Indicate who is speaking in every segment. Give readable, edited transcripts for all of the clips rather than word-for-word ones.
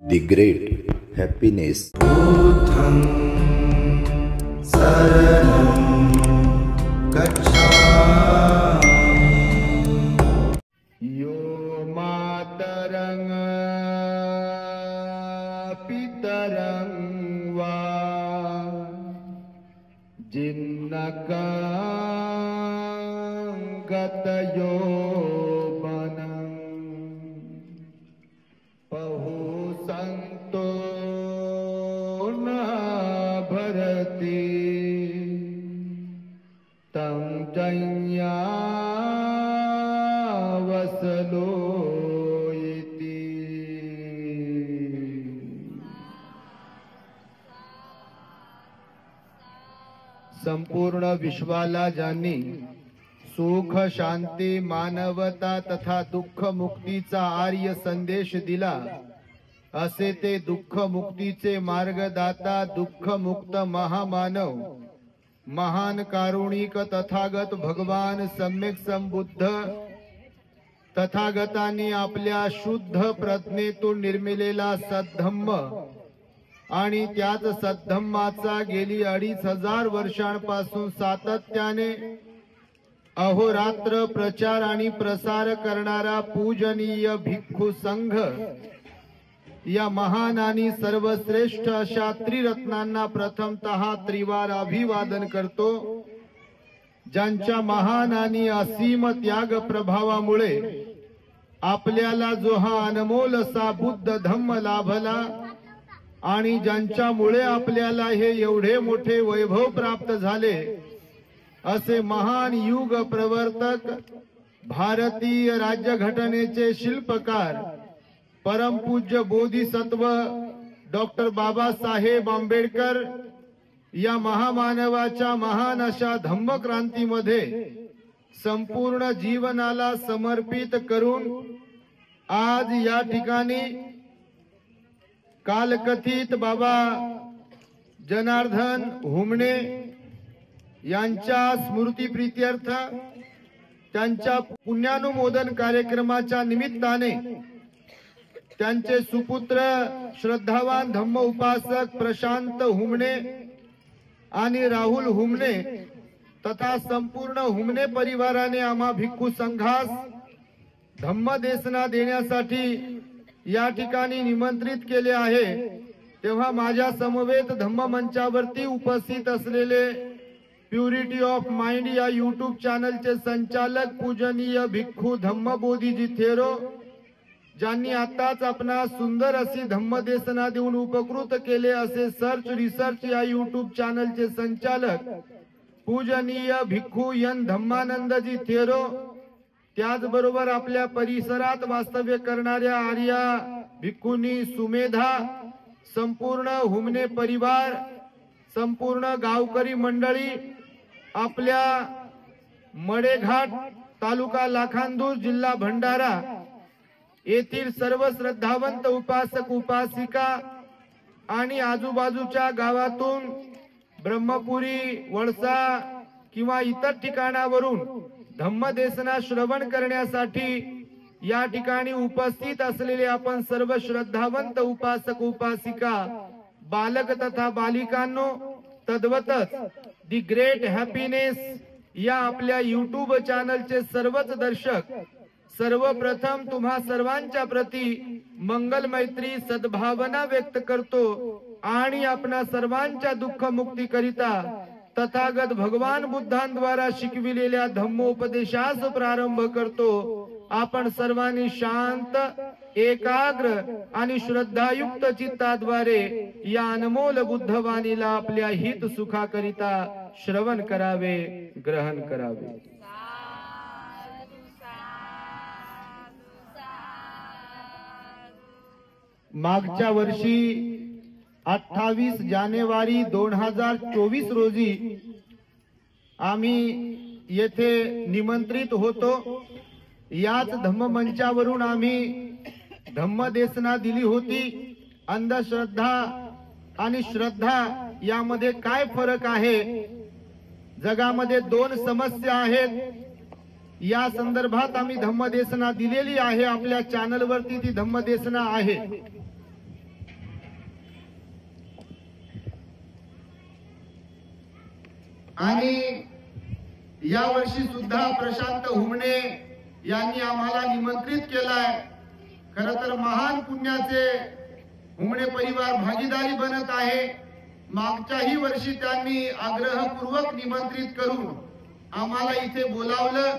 Speaker 1: The great happiness.
Speaker 2: बुद्धं शरणं गच्छामि। यो मातरं पितरं वा जिन्नकं गतयो वसलो इति। संपूर्ण विश्वाला ज्यांनी सुख शांती मानवता तथा दुःख मुक्तीचा आर्य संदेश दिला, असे ते दुःख मुक्तीचे मार्गदाता दुःख मुक्त महामानव महान कारुणिक तथागत भगवान सम्यक संबुद्ध तथागतांनी आपल्या शुद्ध प्रज्ञेतून निर्मिलेला सद्धम्म आणि त्याच सद्धम्माचा गेली 2500 वर्षांपासून सातत्याने अहोरात्र प्रचार आणि प्रसार करणारा पूजनीय भिक्खू संघ या महान आणि सर्वश्रेष्ठ अशा त्रिरत्नांना प्रथमतः त्रिवार अभिवादन करतो, ज्यांच्या महान आणि असीम त्याग प्रभावामुळे आपल्याला जो हा अनमोल असा बुद्ध धम्म लाभला आणि ज्यांच्यामुळे आपल्याला हे एवढे मोठे वैभव प्राप्त झाले, असे महान युग प्रवर्तक भारतीय राज्यघटनेचे शिल्पकार परमपूज्य बोधिसत्व डॉक्टर बाबासाहेब आंबेडकर या महामानवाच्या महान अशा धम्मक्रांतीमध्ये संपूर्ण जीवनाला समर्पित करून आज या ठिकाणी कालकथित बाबा जनार्दन हुमणे यांच्या स्मृतिप्रीत्यर्थ त्यांच्या पुण्यानुमोदन कार्यक्रमाच्या निमित्ताने त्यांचे सुपुत्र श्रद्धावान धम्म उपासक प्रशांत हुमणे आणि राहुल हुमणे तथा संपूर्ण हुमणे परिवाराने आम्हा भिक्खू संघास धम्म देसना देण्यासाठी या ठिकाणी निमंत्रित केले आहे। तेव्हा माझ्या समवेत धम्म मंचावरती उपस्थित असलेले प्युरिटी ऑफ माइंड या यूट्यूब चॅनलचे संचालक पूजनीय भिक्खू धम्म बोधीजी थेरो, ज्यांनी आताच आपणा सुंदर अशी धम्मदेसना देऊन उपकृत केले असे सर्च रिसर्च या यूट्यूब चॅनलचे संचालक पूजनीय भिक्खू यन धम्मानंदजी थेरो, त्याचबरोबर आपल्या परिसरात वास्तव्य करणाऱ्या आर्या भिक्खुनी सुमेधा, संपूर्ण हुमणे परिवार, संपूर्ण गावकरी मंडळी, आपल्या मडेघाट तालुका लाखांदूर जिल्हा भंडारा येथील सर्व श्रद्धावंत उपासक उपासिका आणि आजूबाजूच्या गावातून ब्रह्मपुरी वळसा किंवा इतर ठिकाणावरून धम्मदेसना श्रवण करण्यासाठी या ठिकाणी उपस्थित असलेले आपण सर्व श्रद्धावंत उपासक उपासिका बालक तथा बालिकांनो, तद्वतच दी ग्रेट हॅपीनेस या आपल्या यूट्यूब चॅनलचे सर्वच दर्शक, सर्वप्रथम तुम्हा सर्वांच्या प्रती मंगल मैत्री सद्भावना व्यक्त करतो आणि आपणा सर्वांच्या दुःख मुक्ती करिता तथागत भगवान बुद्धांद्वारा शिकविलेल्या धम्मोपदेशास प्रारंभ करतो। आपण सर्वांनी शांत, एकाग्र आणि श्रद्धायुक्त चित्ताद्वारे या अनमोल बुद्धवाणीला आपल्या हित सुखाकरिता श्रवण करावे, ग्रहण करावे। मागच्या वर्षी 28 जानेवारी 2024 रोजी आम्ही येथे निमंत्रित होतो। याच धम्म मंचावरून आम्ही धम्मदेसना दिली होती। अंधश्रद्धा आणि श्रद्धा यामध्ये काय फरक आहे, जगामध्ये 2 समस्या आहेत, या संदर्भात आम्ही धम्मदेसना दिलेली आहे। आपल्या चॅनल वरती ती धम्मदेसना आहे। आणि या वर्षी सुद्धा प्रशांत हुमणे यांनी आम्हाला निमंत्रित केलाय. खरं तर महान पुण्याचे हुमणे परिवार भागीदारी बनत आहे. मागच्याही वर्षी त्यांनी आग्रहपूर्वक निमंत्रित करून आम्हाला इथे बोलावलं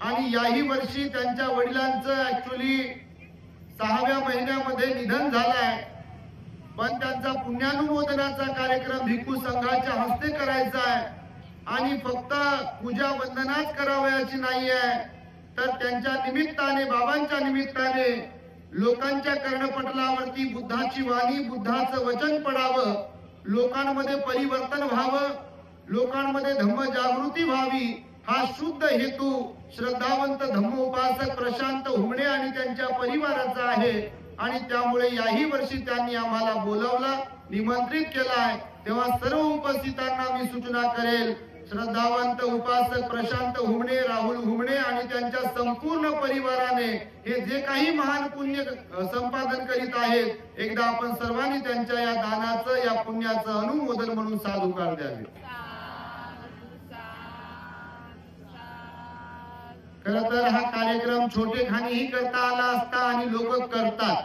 Speaker 2: आणि याही वर्षी त्यांच्या वडिलांचं ऍक्च्युअली 6व्या महिन्यामध्ये निधन झालंय. पण त्यांचा पुण्यानुमोदनाचा कार्यक्रम भिक्खू संघाच्या हस्ते करायचा आहे आणि फक्त पूजा वंदनाच करावयाची नाहीये, तर त्यांच्या निमित्ताने, बाबांच्या निमित्ताने लोकांच्या कर्णपटलावरती बुद्धाची वाणी, बुद्धाचं वचन पडावं, लोकांमध्ये परिवर्तन व्हावं, लोकांमध्ये धम्म जागृती व्हावी, हा शुद्ध हेतू श्रद्धावंत धम्मोपासक प्रशांत हुमणे आणि त्यांच्या परिवाराचा आहे. आणि त्यामुळे याही वर्षी त्यांनी आम्हाला बोलावलं, निमंत्रित केलाय. तेव्हा सर्व उपस्थितांना मी सूचना करेल, श्रद्धावंत उपासक प्रशांत हुमणे, राहुल हुमणे आणि त्यांच्या संपूर्ण परिवाराने हे जे काही महान पुण्य संपादन करीत आहेत, एकदा आपण सर्वांनी त्यांच्या या दानाचं, या पुण्याचं अनुमोदन म्हणून साधुकार द्यावे. खर तर हा कार्यक्रम छोटेखानीही करता आला असता आणि लोक करतात.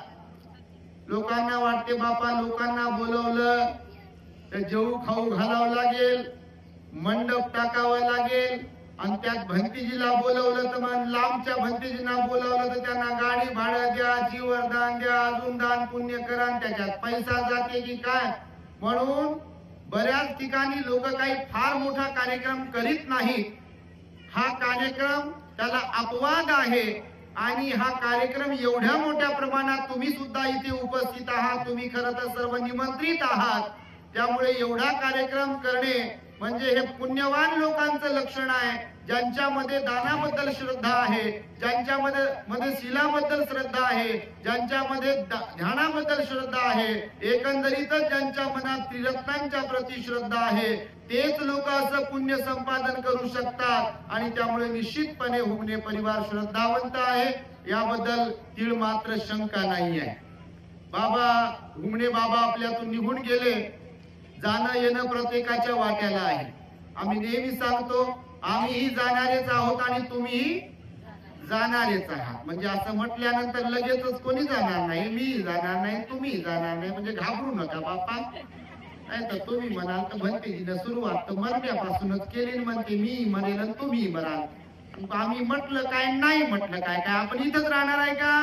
Speaker 2: लोकांना वाटते बापा लोकांना बोलवलं तर जेवू खाऊ घालावं लागेल, मंडप टाकावं लागेल आणि त्यात भंतीजीला बोलवलं तर मग लांबच्या भंतीजींना बोलवलं तर त्यांना गाडी भाडं द्या, जीवरदान द्या, अजून दान पुण्य करा, त्याच्यात पैसा जाते की काय. म्हणून बऱ्याच ठिकाणी लोक काही फार मोठा कार्यक्रम करीत नाहीत. हा कार्यक्रम त्याला अपवाद आहे आणि हा कार्यक्रम एवढ्या मोठ्या प्रमाणात तुम्ही सुद्धा इथे उपस्थित आहात, तुम्ही खरं तर सर्व निमंत्रित आहात. त्यामुळे एवढा कार्यक्रम करणे म्हणजे हे पुण्यवान लोकांचं लक्षण आहे, ज्यांच्यामध्ये दानाबद्दल श्रद्धा आहे, ज्यांच्यामध्ये शीलाबद्दल श्रद्धा आहे, ज्यांच्यामध्ये ध्यानाबद्दल श्रद्धा आहे, एकंदरीतच ज्यांच्या मनात त्रिरत्नांच्या प्रती श्रद्धा आहे, तेच लोक असं पुण्य संपादन करू शकतात. आणि त्यामुळे निश्चितपणे हुमणे परिवार श्रद्धावंत आहे, याबद्दल तीळ मात्र शंका नाही आहे. बाबा हुमणे बाबा आपल्यातून निघून गेले, जाणं येणं प्रत्येकाच्या वाट्याला आहे. आम्ही नेहमी सांगतो आम्हीही जाणारेच आहोत आणि तुम्हीही जाणारेच आहात. म्हणजे असं म्हटल्यानंतर लगेचच कोणी जाणार नाही, मी जाणार नाही, तुम्ही जाणार नाही, म्हणजे घाबरू नका बापा. नाही तर तुम्ही म्हणाल तर भंतेजीने सुरुवात तर मरण्यापासूनच केली, म्हणते मी मरेल आणि तुम्ही मराल. आम्ही म्हटलं काय, नाही म्हटलं काय, काय आपण इथंच राहणार आहे का?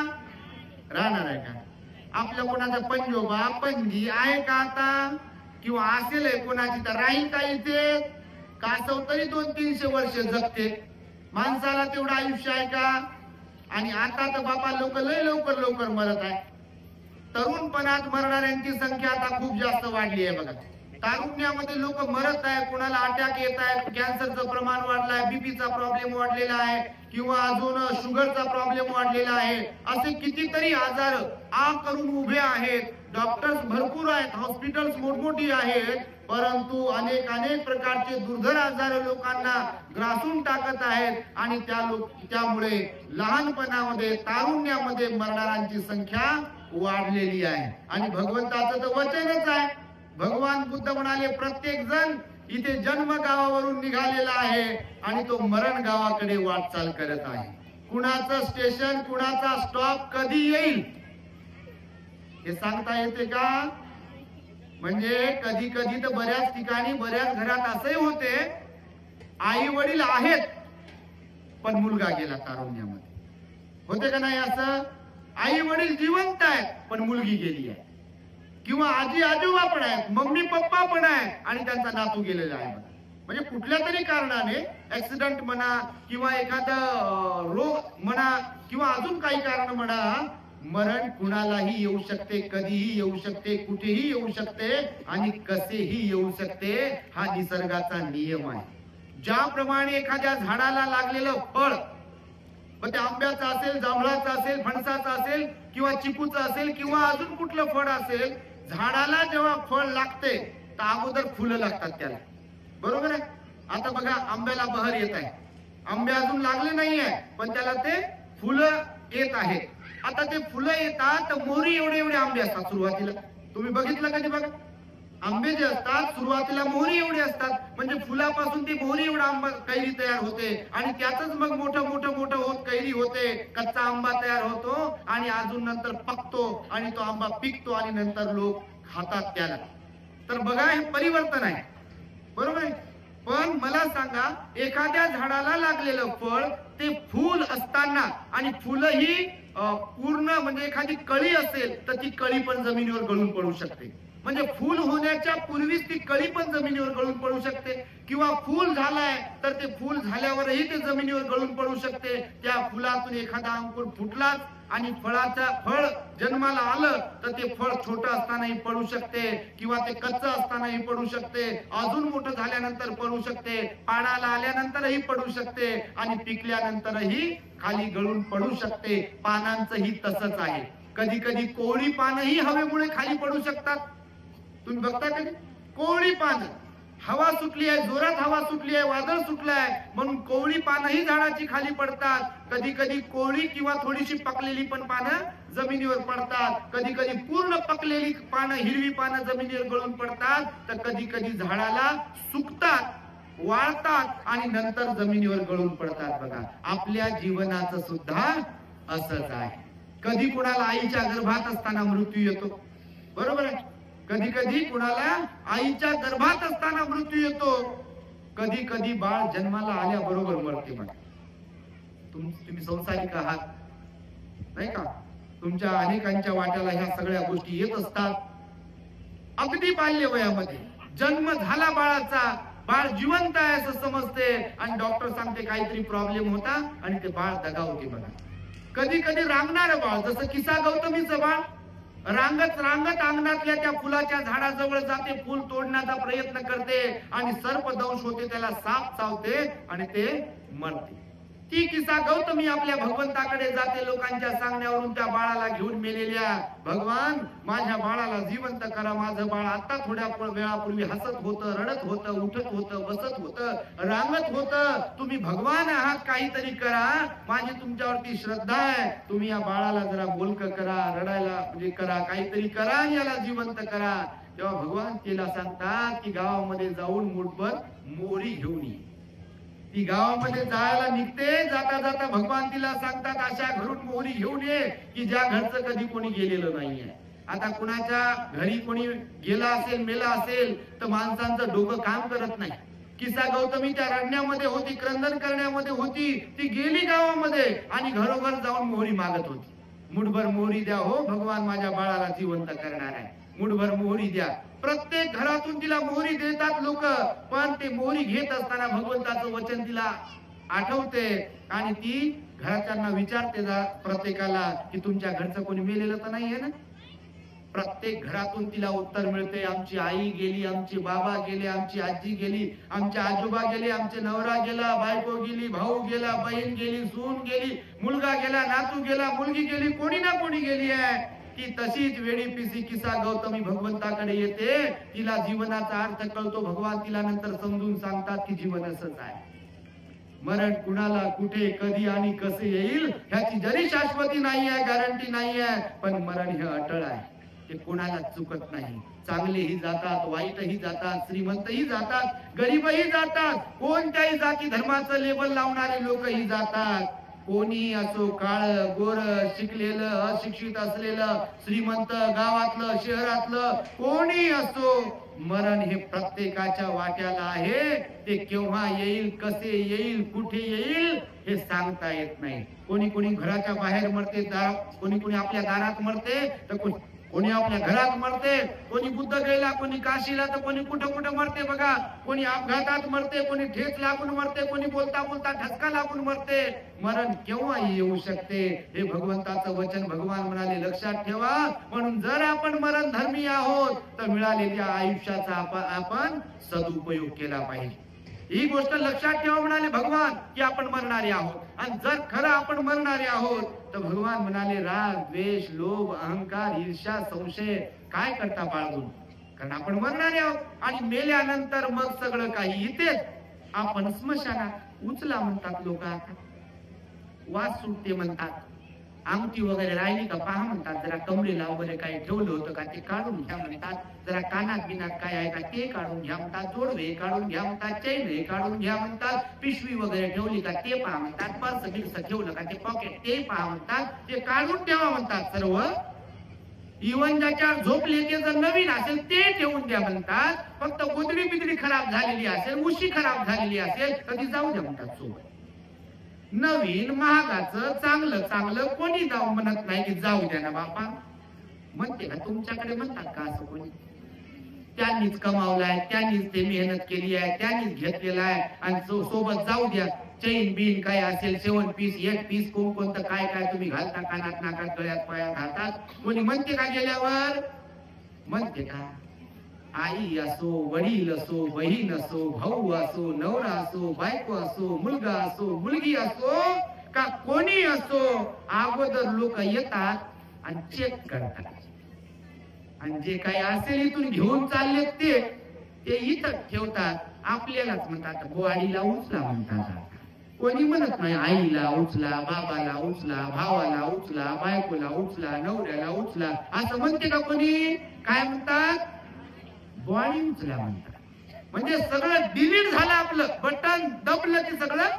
Speaker 2: राहणार आहे का? आपल्या कोणाचा पंजोबा पणजी आहे का आता? किंवा असेल कोणाची तर राहील का इथे? कासव तरी 200-300 वर्ष जगते, माणसाला तेवढं आयुष्य आहे का? आणि आता तर बाबा लोक लय लवकर मरत आहे. तरुणपणात मरणाऱ्यांची संख्या आता खूप जास्त वाढली आहे बघा. तारुण्यामध्ये लोक मरत आहे, कोणाला अटॅक येत आहे, कॅन्सरचं प्रमाण वाढलंय, बीपीचा प्रॉब्लेम वाढलेला आहे किंवा अजून शुगरचा प्रॉब्लेम वाढलेला आहे. असे कितीतरी आजार आ करून उभे आहेत. डॉक्टर्स भरपूर आहेत, हॉस्पिटल्स मोठमोठी आहेत, परंतु अनेक प्रकारचे दुर्धर आजार लोकांना ग्रासून टाकत आहेत. आणि त्यामुळे लहानपणामध्ये, तारुण्यामध्ये मरणाऱ्यांची संख्या वाढलेली आहे. आणि भगवंताचं तर वचनच आहे, भगवान बुद्ध म्हणाले प्रत्येक जण इथे जन्म गावावरून निघालेला आहे आणि तो मरण गावाकडे वाटचाल करत आहे. कुणाचं स्टेशन, कुणाचा स्टॉप कधी येईल हे सांगता येते का? म्हणजे कधी तर बऱ्याच ठिकाणी, बऱ्याच घरात असे होते, आई वडील आहेत पण मुलगा गेला तारुण्यामध्ये. होते का नाही असं? आई वडील जिवंत आहेत पण मुलगी गेली आहे, किंवा आजी आजोबा पण आहेत, मम्मी पप्पा पण आहेत आणि त्यांचा नातू गेलेला आहे. म्हणजे कुठल्या तरी कारणाने, ऍक्सिडेंट म्हणा किंवा एखादा रोग म्हणा किंवा अजून काही कारण म्हणा, मरण कुणालाही येऊ शकते, कधीही येऊ शकते, कुठेही येऊ शकते आणि कसेही येऊ शकते. हा निसर्गाचा नियम आहे. ज्याप्रमाणे एखाद्या झाडाला लागलेलं फळ, मग ते आंब्याचं असेल, जांभळाचं असेल, फणसाचं असेल किंवा चिकूचं असेल किंवा अजून कुठलं फळ असेल, झाडाला जेव्हा फळ लागते तर अगोदर फुलं लागतात त्याला, बरोबर आहे. आता बघा आंब्याला बहर येत आहे, आंबे अजून लागले नाहीये पण त्याला ते फुलं येत आहेत. आता ते फुलं येतात तर मोहरी एवढे आंबे असतात सुरुवातीला. तुम्ही बघितलं कधी? बघा आंबे जे असतात सुरुवातीला मोहरी एवढे असतात, म्हणजे फुलापासून ते मोहरी एवढा आंबा कैरी तयार होते आणि त्यातच मग मोठं मोठं मोठं होत कैरी होते, कच्चा आंबा तयार होतो आणि अजून नंतर पकतो आणि तो आंबा पिकतो आणि नंतर लोक खातात त्याला. तर बघा हे परिवर्तन आहे, बरोबर आहे. पण मला सांगा, एखाद्या झाडाला लागलेलं फळ ते फूल असताना आणि फुलं ही पूर्ण म्हणजे एखादी कळी असेल तर ती कळी पण जमिनीवर गळून पडू शकते. म्हणजे फूल होण्याच्या पूर्वीच ती कळी पण जमिनीवर गळून पडू शकते, किंवा फूल झालाय तर ते फूल झाल्यावरही ते जमिनीवर गळून पडू शकते. त्या फुलातून एखादा अंकुर फुटलाच आणि फळ जन्माला आलं तर ते फळ छोटं असतानाही पडू शकते, किंवा ते कच्चं असतानाही पडू शकते, अजून मोठं झाल्यानंतर पडू शकते, पानाला आल्यानंतरही पडू शकते आणि पिकल्यानंतरही खाली गळून पडू शकते. पानांचंही तसंच आहे. कधी कधी कोवळी पानही हवेमुळे खाली पडू शकतात. तुम्ही बघता कधी कोवळी पान, हवा सुटली आहे, जोरात हवा सुटली आहे, वादळ सुटलाय म्हणून कोवळी पानही झाडाची खाली पडतात. कधी कधी कोवळी किंवा थोडीशी पकलेली पण पानं जमिनीवर पडतात. कधी कधी पूर्ण पकलेली पानं, हिरवी पानं जमिनीवर गळून पडतात. तर कधी कधी झाडाला सुकतात, वाळतात आणि नंतर जमिनीवर गळून पडतात. बघा आपल्या जीवनाचं सुद्धा असंच आहे. कधी कुणाला आईच्या गर्भात असताना मृत्यू येतो, बरोबर आहे. कधी कधी कुणाला आईच्या गर्भात असताना मृत्यू येतो. कधी कधी बाळ जन्माला आल्याबरोबर मरते. बघा तुम्ही संसारिक आहात नाही का, तुमच्या अनेकांच्या वाट्याला ह्या सगळ्या गोष्टी येत असतात. अगदी बाल्य वयामध्ये जन्म झाला बाळाचा, बाळ जिवंत आहे असं समजते आणि डॉक्टर सांगते काहीतरी प्रॉब्लेम होता आणि ते बाळ दगावते. बघा कधी कधी रांगणार बाळ, जसं किसा गौतमीचं बाळ रांगत रांगत अंगणातल्या त्या फुलाच्या झाडाजवळ जाते, फुल तोडण्याचा प्रयत्न करते आणि सर्पदंश होते, त्याला साप चावते आणि ते मरते. ती किसा गौतमी आपल्या भगवंताकडे जाते लोकांच्या सांगण्यावरून, त्या बाळाला घेऊन मेलेल्या, भगवान माझ्या बाळाला जिवंत करा, माझं बाळ आता थोड्या वेळापूर्वी हसत होतं, रडत होतं, उठत होतं, बसत होतं, रांगत होतं, तुम्ही भगवान आहात, काहीतरी करा, माझी तुमच्यावरती श्रद्धा आहे, तुम्ही या बाळाला जरा बोलकं करा, रडायला म्हणजे करा, काहीतरी करा, याला जिवंत करा. तेव्हा भगवान तिला सांगतात की गावामध्ये जाऊन मुठभर मोहरी घेऊन ये. ती गावामध्ये जायला निघते, जाता जाता भगवान तिला सांगतात अशा घरून मोहरी घेऊन ये की ज्या घरचं कधी कोणी गेलेलं नाहीये. आता कुणाच्या घरी कोणी गेला असेल, मेला असेल तर माणसांचं डोकं काम करत नाही. किसा गौतमी त्या रडण्यामध्ये होती, क्रंदन करण्यामध्ये होती, ती गेली गावामध्ये आणि घरोघर जाऊन मोहरी मागत होती. मुठभर मोहरी द्या हो, भगवान माझ्या बाळाला जिवंत करणार आहे, मुठभर मोहरी द्या. प्रत्येक घरातून तिला मोहरी देतात लोक, पण ते मोहरी घेत असताना भगवंताचं वचन तिला आठवते आणि ती घराच्यांना विचारते प्रत्येकाला की तुमच्या घरचं कोणी मेलेलं तर नाही आहे ना. प्रत्येक घरातून तिला उत्तर मिळते, आमची आई गेली, आमचे बाबा गेले, आमची आजी गेली, आमचे आजोबा गेले, आमचे नवरा गेला, बायको गेली, भाऊ गेला, बहीण गेली, सून गेली, मुलगा गेला, नातू गेला, मुलगी गेली, कोणी ना कोणी गेली आहे. ती तशीच वेडी पिसी किसा गौतमी भगवंताकडे येते, तिला जीवनाचा अर्थ कळतो. भगवान तिला नंतर समजून सांगतात की जीवन असंच आहे, मरण कुणाला कुठे कधी आणि कसे येईल ह्याची जरी शाश्वती नाही आहे, गॅरंटी नाही आहे, पण मरण हे अटळ आहे, ते कोणाला चुकत नाही. चांगलेही जातात, वाईटही जातात, श्रीमंतही जातात, गरीबही जातात, कोणत्याही जाती धर्माचं लेबल लावणारे लोकही जातात. कोणी असो, काळ गोर, शिकलेलं अशिक्षित असलेलं, श्रीमंत, गावातलं शहरातलं, कोणी असो, मरण हे प्रत्येकाच्या वाट्याला आहे. ते केव्हा येईल, कसे येईल, कुठे येईल हे सांगता येत नाही. कोणी कोणी घराच्या बाहेर मरते, कोणी कोणी आपल्या दारात मरते, तर कोणी आपल्या घरात मरते, कोणी बुद्धगयेला, कोणी काशीला, तर कोणी कुठं कुठं मरते. बघा कोणी अपघातात मरते, कोणी ठेच लागून मरते, कोणी बोलता बोलता ठसका लागून मरते. मरण केव्हाही येऊ शकते, हे भगवंताचं वचन. भगवान म्हणाले लक्षात ठेवा, म्हणून जर आपण मरण धर्मी आहोत तर मिळालेल्या आयुष्याचा आपण सदुपयोग केला पाहिजे. ही गोष्ट लक्षात ठेवा म्हणाले भगवान की आपण मरणारे आहोत. आणि जर खरं आपण मरणारे आहोत तर भगवान म्हणाले राग, द्वेष, लोभ, अहंकार, ईर्ष्या, संशय काय करता बाळगून, कारण आपण मरणारे आहोत. आणि मेल्यानंतर मग सगळं काही इथेच, आपण स्मशानात. उचला म्हणतात लोक, आता वास सुटते म्हणतात. अंगठी वगैरे राहिली का पहा म्हणतात, जरा कमरेला वगैरे काही ठेवलं होतं का ते काढून घ्या म्हणतात, जरा कानात बिनात काय आहे का ते काढून घ्या म्हणतात, जोडवे काढून घ्या म्हणतात, चैन हे काढून घ्या म्हणतात, पिशवी वगैरे ठेवली का ते पहा म्हणतात, पर्स बिर्स ठेवलं का ते पॉकेट ते पहा म्हणतात, ते काढून ठेवा म्हणतात सर्व. इवन ज्याच्यावर झोपले ते जर नवीन असेल ते ठेवून द्या म्हणतात. फक्त गोदडी बिदडी खराब झालेली असेल, उशी खराब झालेली असेल तर ती जाऊ द्या म्हणतात सोबत. नवीन महागाचं चांगलं चांगलं कोणी जाऊ म्हणत नाही की जाऊ द्या ना बापा. म्हणते का तुमच्याकडे म्हणतात का असं कोणी? त्यांनीच कमावलाय, त्यांनीच ते मेहनत केली आहे, त्यांनीच घेतलेला आहे आणि सोबत जाऊ द्या. चैन बिन काय असेल, 7 पीस 8 पीस कोणतं काय काय तुम्ही घालता, कानात नाकात गळ्यात पायात घालतात, कोणी म्हणते का गेल्यावर? म्हणते का? आई असो, वडील असो, बहीण असो, भाऊ असो, नवरा असो, बायको असो, मुलगा असो, मुलगी असो का कोणी असो, अगोदर लोक येतात आणि चेक करतात आणि जे काही असेल इथून घेऊन चालले ते इथं ठेवतात. आपल्यालाच म्हणतात गोवाडीला उचला म्हणतात. कोणी म्हणत नाही आईला उचला, बाबाला उचला, भावाला उचला, बायकोला उचला, नवऱ्याला उचला असं म्हणते का कोणी? काय म्हणतात? बॉडी उचला म्हणतात. म्हणजे सगळं डिलीट झालं, आपलं बटन दबलं की सगळं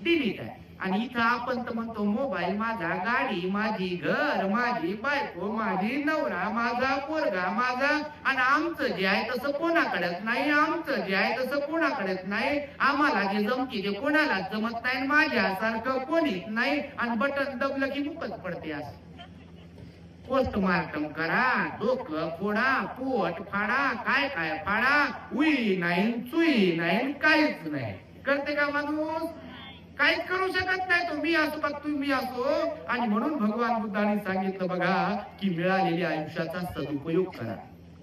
Speaker 2: डिलीट आहे. आणि इथं आपण तर म्हणतो मोबाईल माझा, गाडी माझी, घर माझी, बायको माझी, नवरा माझा, पोरगा माझा, आणि आमचं जे आहे तसं कोणाकडेच नाही, आमचं जे आहे तसं कोणाकडेच नाही, आम्हाला जे जमते ते कोणालाच जमत नाही, माझ्यासारखं कोणीच नाही, आणि बटन दबलं की मुकच पडते. असं पोस्टमार्टम करा, डोकं फोडा, पोट फाडा, काय काय फाडा, उई नाही चुई नाही काहीच नाही. करते का माणूस? काहीच करू शकत नाही. तो मी असो का तुम्ही असो. आणि म्हणून भगवान बुद्धांनी सांगितलं बघा की मिळालेल्या आयुष्याचा सदुपयोग करा,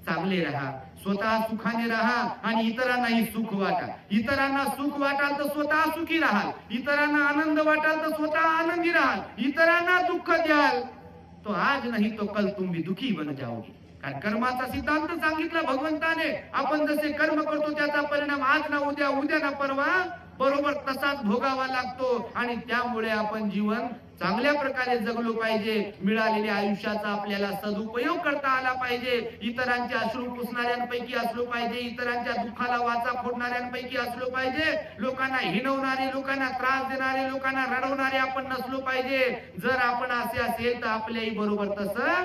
Speaker 2: चांगले राहा, स्वतः सुखाने राहा आणि इतरांनाही सुख वाटा. इतरांना सुख वाटाल तर स्वतः सुखी राहाल, इतरांना आनंद वाटाल तर स्वतः आनंदी राहाल, इतरांना दुःख द्याल तो आज नाही तो कल तुम भी दुखी बन जाओगे. कारण कर्माचा सिद्धांत सांगितला भगवंताने. आपण जसे कर्म करतो त्याचा परिणाम आज ना उद्या, उद्या ना परवा बरोबर तसाच भोगावा लागतो. आणि त्यामुळे आपण जीवन चांगल्या प्रकारे जगलो पाहिजे. मिळालेल्या आयुष्याचा आपल्याला सदुपयोग करता आला पाहिजे. इतरांचे अश्रू पुसणाऱ्यांपैकी असलो पाहिजे, इतरांच्या दुःखाला वाचा फोडणाऱ्यांपैकी असलो पाहिजे. लोकांना हिणवणारे, लोकांना त्रास देणारे, लोकांना रडवणारे आपण नसलो पाहिजे. जर आपण असे असेल तर आपल्याही बरोबर तसं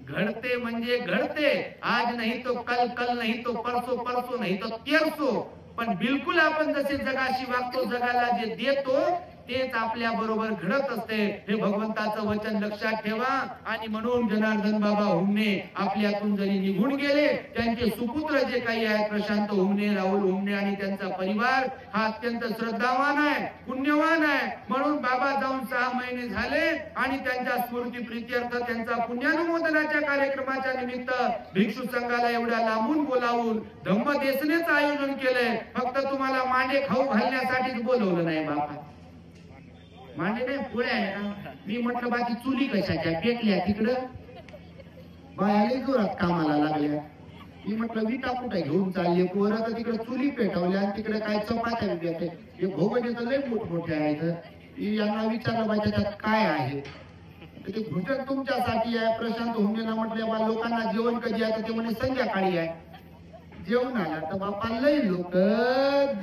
Speaker 2: घडते म्हणजे घडते. आज नाही तो कल, कल नाही तो परसो, परसो नाही तो तेरसो. पण बिलकुल आपण जसे जगाशी वागतो, जगाला जे देतो तेच आपल्या बरोबर घडत असते. हे भगवंताचं वचन लक्षात ठेवा. आणि म्हणून जनार्दन बाबा हुमणे आपल्यातून जरी निघून गेले, त्यांचे सुपुत्र जे काही आहेत प्रशांत हुमणे, राहुल हुमणे आणि त्यांचा परिवार हा अत्यंत श्रद्धावान आहे, पुण्यवान आहे. म्हणून बाबा जाऊन 6 महिने झाले आणि त्यांच्या स्मृती प्रीत्यर्थ त्यांचा पुण्यानुमोदनाच्या कार्यक्रमाच्या निमित्त भिक्षू संघाला एवढ्या लांबून बोलावून धम्मदेसनेचं आयोजन केलंय. फक्त तुम्हाला मांडे खाऊ घालण्यासाठीच बोलवलं नाही बाबा. मांडे नाही पुढे आहे ना. मी म्हटलं बाकी चुली कशाच्या पेटल्या तिकडं, बायाले जोरात कामाला लागल्या. मी म्हटलं विटा कुठे घेऊन चालले पोरं, तर तिकडे चुली पेटवल्या आणि तिकडे काय चपात्या भेटते. हे भोगणे तर लय मोठमोठे आहेत. यांना विचारलं पाहिजे त्यात काय आहे. ते भोजन तुमच्यासाठी आहे. प्रशांत हुमणेला म्हटलं बा लोकांना जेवण कधी आहे, ते म्हणे संध्याकाळी आहे. जेवणाला तर बापा लय लोक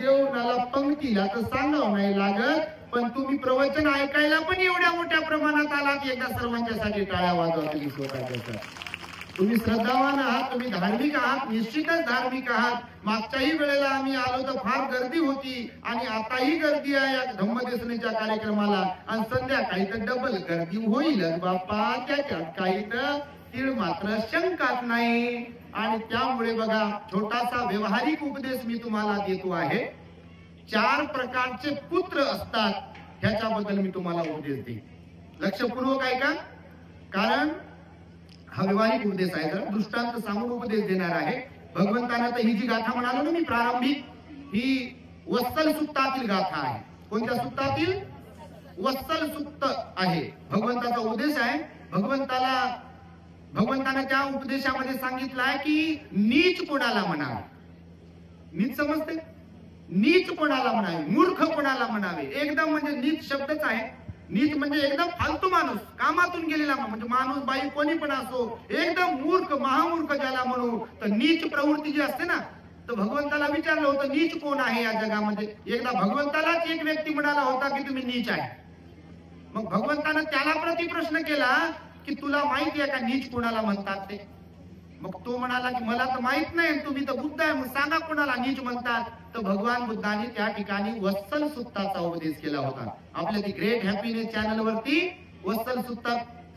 Speaker 2: जेवणाला पंक्तीला तर सांगावं नाही लागत. पण तुम्ही प्रवचन ऐकायला पण एवढ्या मोठ्या प्रमाणात आलात. एकदा सर्वांच्यासाठी टाळ्या वाजवा तुम्ही स्वतःच्या. तुम्ही श्रद्धावान आहात, तुम्ही धार्मिक आहात, निश्चितच धार्मिक आहात. मागच्याही वेळेला आम्ही आलो तर फार गर्दी होती आणि आताही गर्दी आहे या धम्मदेसनेच्या कार्यक्रमाला. आणि संध्याकाळी तर डबल गर्दी होईलच बाप्पा. त्याच्यात काही तर तीळ मात्र शंकाच नाही. आणि त्यामुळे बघा छोटासा व्यवहारिक उपदेश मी तुम्हाला देतो आहे. 4 प्रकारचे पुत्र असतात ह्याच्याबद्दल मी तुम्हाला उपदेश देईन. लक्षपूर्वक ऐका, कारण हा व्यवहारिक उपदेश आहे. जरा दृष्टांत सांगून उपदेश देणार आहे. भगवंतानं तर ही जी गाथा म्हणालो ना मी प्रारंभिक, ही वत्सल सुक्तातील गाथा आहे. कोणत्या सुक्तातील? वत्सल सुक्त आहे. भगवंताचा उपदेश आहे. भगवंतानं त्या उपदेशामध्ये सांगितलं आहे की नीच कोणाला म्हणावे. नीच समजते? नीच कोणाला म्हणावे, मूर्ख कोणाला म्हणावे. एकदम म्हणजे नीच शब्दच आहे. नीच म्हणजे एकदम फालतू माणूस, कामातून गेलेला म्हणजे माणूस, बाई कोणी पण असो, एकदम मूर्ख, महामूर्ख ज्याला म्हणू. तर नीच प्रवृत्ती जी असते ना, तर भगवंताला विचारलं होतं नीच कोण आहे या जगामध्ये. एकदा भगवंतालाच एक व्यक्ती म्हणाला होता की तुम्ही नीच आहे. मग भगवंतानं त्याला प्रतिप्रश्न केला की तुला माहिती आहे का नीच कोणाला म्हणतात ते. मग तो म्हणाला की मला तर माहित नाही, तुम्ही तर बुद्ध आहे, मग सांगा कोणाला नीच म्हणतात. तर भगवान बुद्धांनी त्या ठिकाणी वत्सल सुत्ताचा उपदेश केला होता. आपल्या ती ग्रेट हॅपीनेस चॅनल वरती वत्सल सुत्ता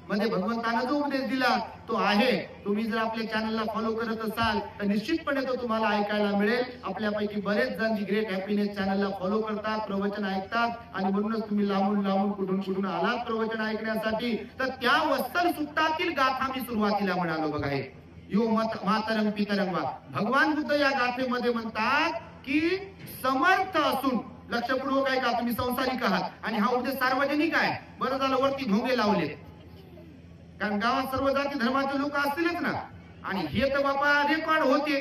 Speaker 2: मध्ये भगवंतानं जो उपदेश दिला तो आहे. तुम्ही जर आपल्या चॅनलला फॉलो करत असाल तर निश्चितपणे तो तुम्हाला ऐकायला मिळेल. आपल्यापैकी बरेच जण दी ग्रेट हॅपीनेस चॅनलला फॉलो करतात, प्रवचन ऐकतात आणि म्हणूनच तुम्ही लांबून लांबून कुठून आलात प्रवचन ऐकण्यासाठी. तर त्या वत्सल सुत्तातील गाथा मी सुरुवातीला म्हणालो बघा, हे यो मातरम पितरम वा. भगवान बुद्ध या गाथेमध्ये म्हणतात की समर्थ असून, लक्षपूर्वक ऐका, तुम्ही संसारिक आहात आणि हा उपदेश सार्वजनिक आहे. बरं झालं वरती भोंगे लावले, कारण गावात सर्व जाती धर्माचे लोक असतीलच ना. आणि हे तर बाबा रेकॉर्ड होते,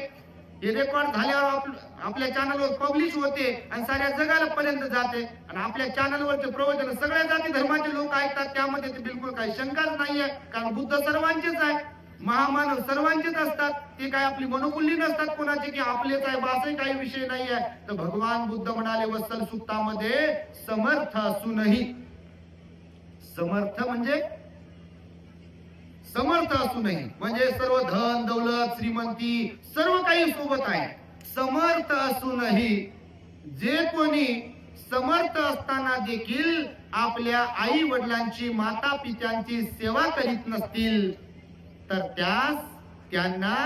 Speaker 2: हे रेकॉर्ड झाल्यावर आपल्या चॅनलवर पब्लिश होते आणि साऱ्या जगाला पर्यंत जाते. आणि आपल्या चॅनलवरचे प्रवचन सगळ्या जाती धर्माचे लोक ऐकतात, त्यामध्ये ते बिलकुल काही शंकाच नाहीये. कारण बुद्ध सर्वांचेच आहे, महामानव सर्वांचेच असतात, ते काय आपली मनोकुल्ली नसतात कोणाचे की आपलेच आहे, बासही काही विषय नाही आहे. तर भगवान बुद्ध म्हणाले वत्सल सुत्तामध्ये समर्थ असूनही, समर्थ म्हणजे समर्थ असूनही म्हणजे सर्व धन दौलत श्रीमंती सर्व काही सोबत आहे. समर्थ असूनही जे कोणी समर्थ असताना देखील आपल्या आई वडिलांची माता पित्यांची सेवा करीत नसतील तर त्यांना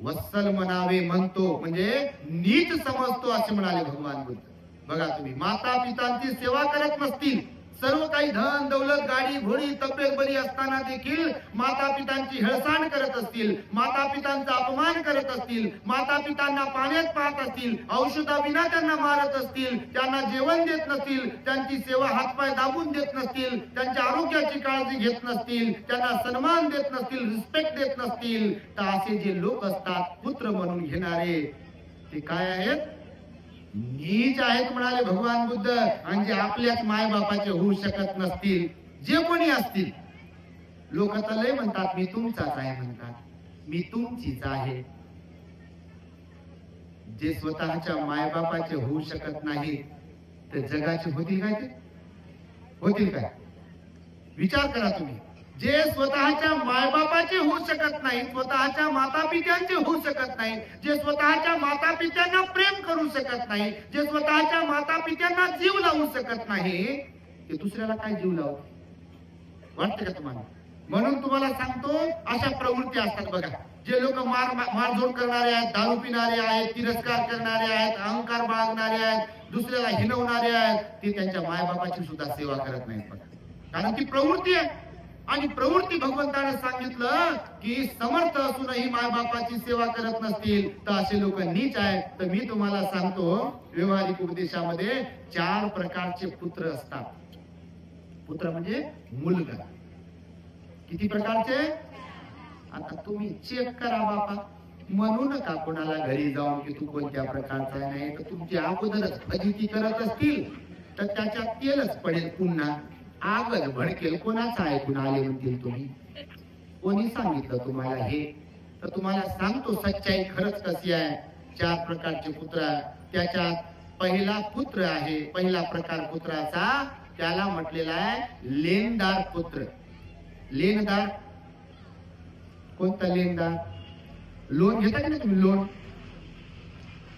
Speaker 2: वत्सल म्हणावे म्हणतो, म्हणजे नीच समजतो असे म्हणाले भगवान बुद्ध. बघा तुम्ही, माता पितांची सेवा करत नसतील, सर्व काही धन दौलत गाडी घोडी तब्येत बरी असताना देखील माता पितांची हेळसांड करत असतील, माता पितांचा अपमान करत असतील, माता पितांना पाण्यात पाहत असतील, औषधाविना त्यांना मारत असतील, त्यांना जेवण देत नसतील, त्यांची सेवा हातपाय दाबून देत नसतील, त्यांच्या आरोग्याची काळजी घेत नसतील, त्यांना सन्मान देत नसतील, रिस्पेक्ट देत नसतील, तर असे जे लोक असतात पुत्र म्हणून घेणारे ते काय आहेत, नीच आहेत म्हणाले भगवान बुद्ध. आणि जे आपल्याच माय बापाचे होऊ शकत नसतील, जे कोणी असतील. लोक तर लय म्हणतात मी तुमचाच आहे, म्हणतात मी तुमचीच आहे. जे स्वतःच्या माय बापाचे होऊ शकत नाही ते जगाचे होतील काय, ते होतील काय? विचार करा तुम्ही. जे स्वतःच्या मायबापाचे होऊ शकत नाही, स्वतःच्या माता पित्यांचे होऊ शकत नाही, जे स्वतःच्या माता पित्यांना प्रेम करू शकत नाही, जे स्वतःच्या माता पित्यांना जीव लावू शकत नाही, ते दुसऱ्याला काय जीव लावू वाटते का तुम्हाला? म्हणून तुम्हाला सांगतो अशा प्रवृत्ती असतात बघा. जे लोक मारझोड करणारे आहेत, दारू पिणारे आहेत, तिरस्कार करणारे आहेत, अहंकार बाळगणारे आहेत, दुसऱ्याला हिणवणारे आहेत, ते त्यांच्या मायबापाची सुद्धा सेवा करत नाहीत बघा. कारण ती प्रवृत्ती आहे. आणि प्रवृत्ती भगवंताने सांगितलं की समर्थ असूनही मायबापाची सेवा करत नसतील तर असे लोक नीच आहेत. तर मी तुम्हाला सांगतो व्यवहारिक उपदेशामध्ये 4 प्रकारचे पुत्र असतात. पुत्र म्हणजे मुलगा. किती प्रकारचे? आता तुम्ही चेक करा बापा, म्हणू नका कोणाला घरी जाऊन की तू कोणत्या प्रकारचा नाही, तर तुमची अगोदरच फजिती करत असतील तर त्याच्यात तेलच पडेल, पुन्हा आगच भडकेल. कोणाचं ऐकून आले म्हणतील तुम्ही? कोणी सांगितलं तुम्हाला हे? तर तुम्हाला सांगतो सच्चाई खरंच कशी आहे. 4 प्रकारचे पुत्र, त्याच्यात पहिला पुत्र आहे, पहिला प्रकार पुत्राचा त्याला म्हटलेला आहे लेनदार पुत्र. लेनदार कोणता? लेनदार लोन घेता की नाही तुम्ही?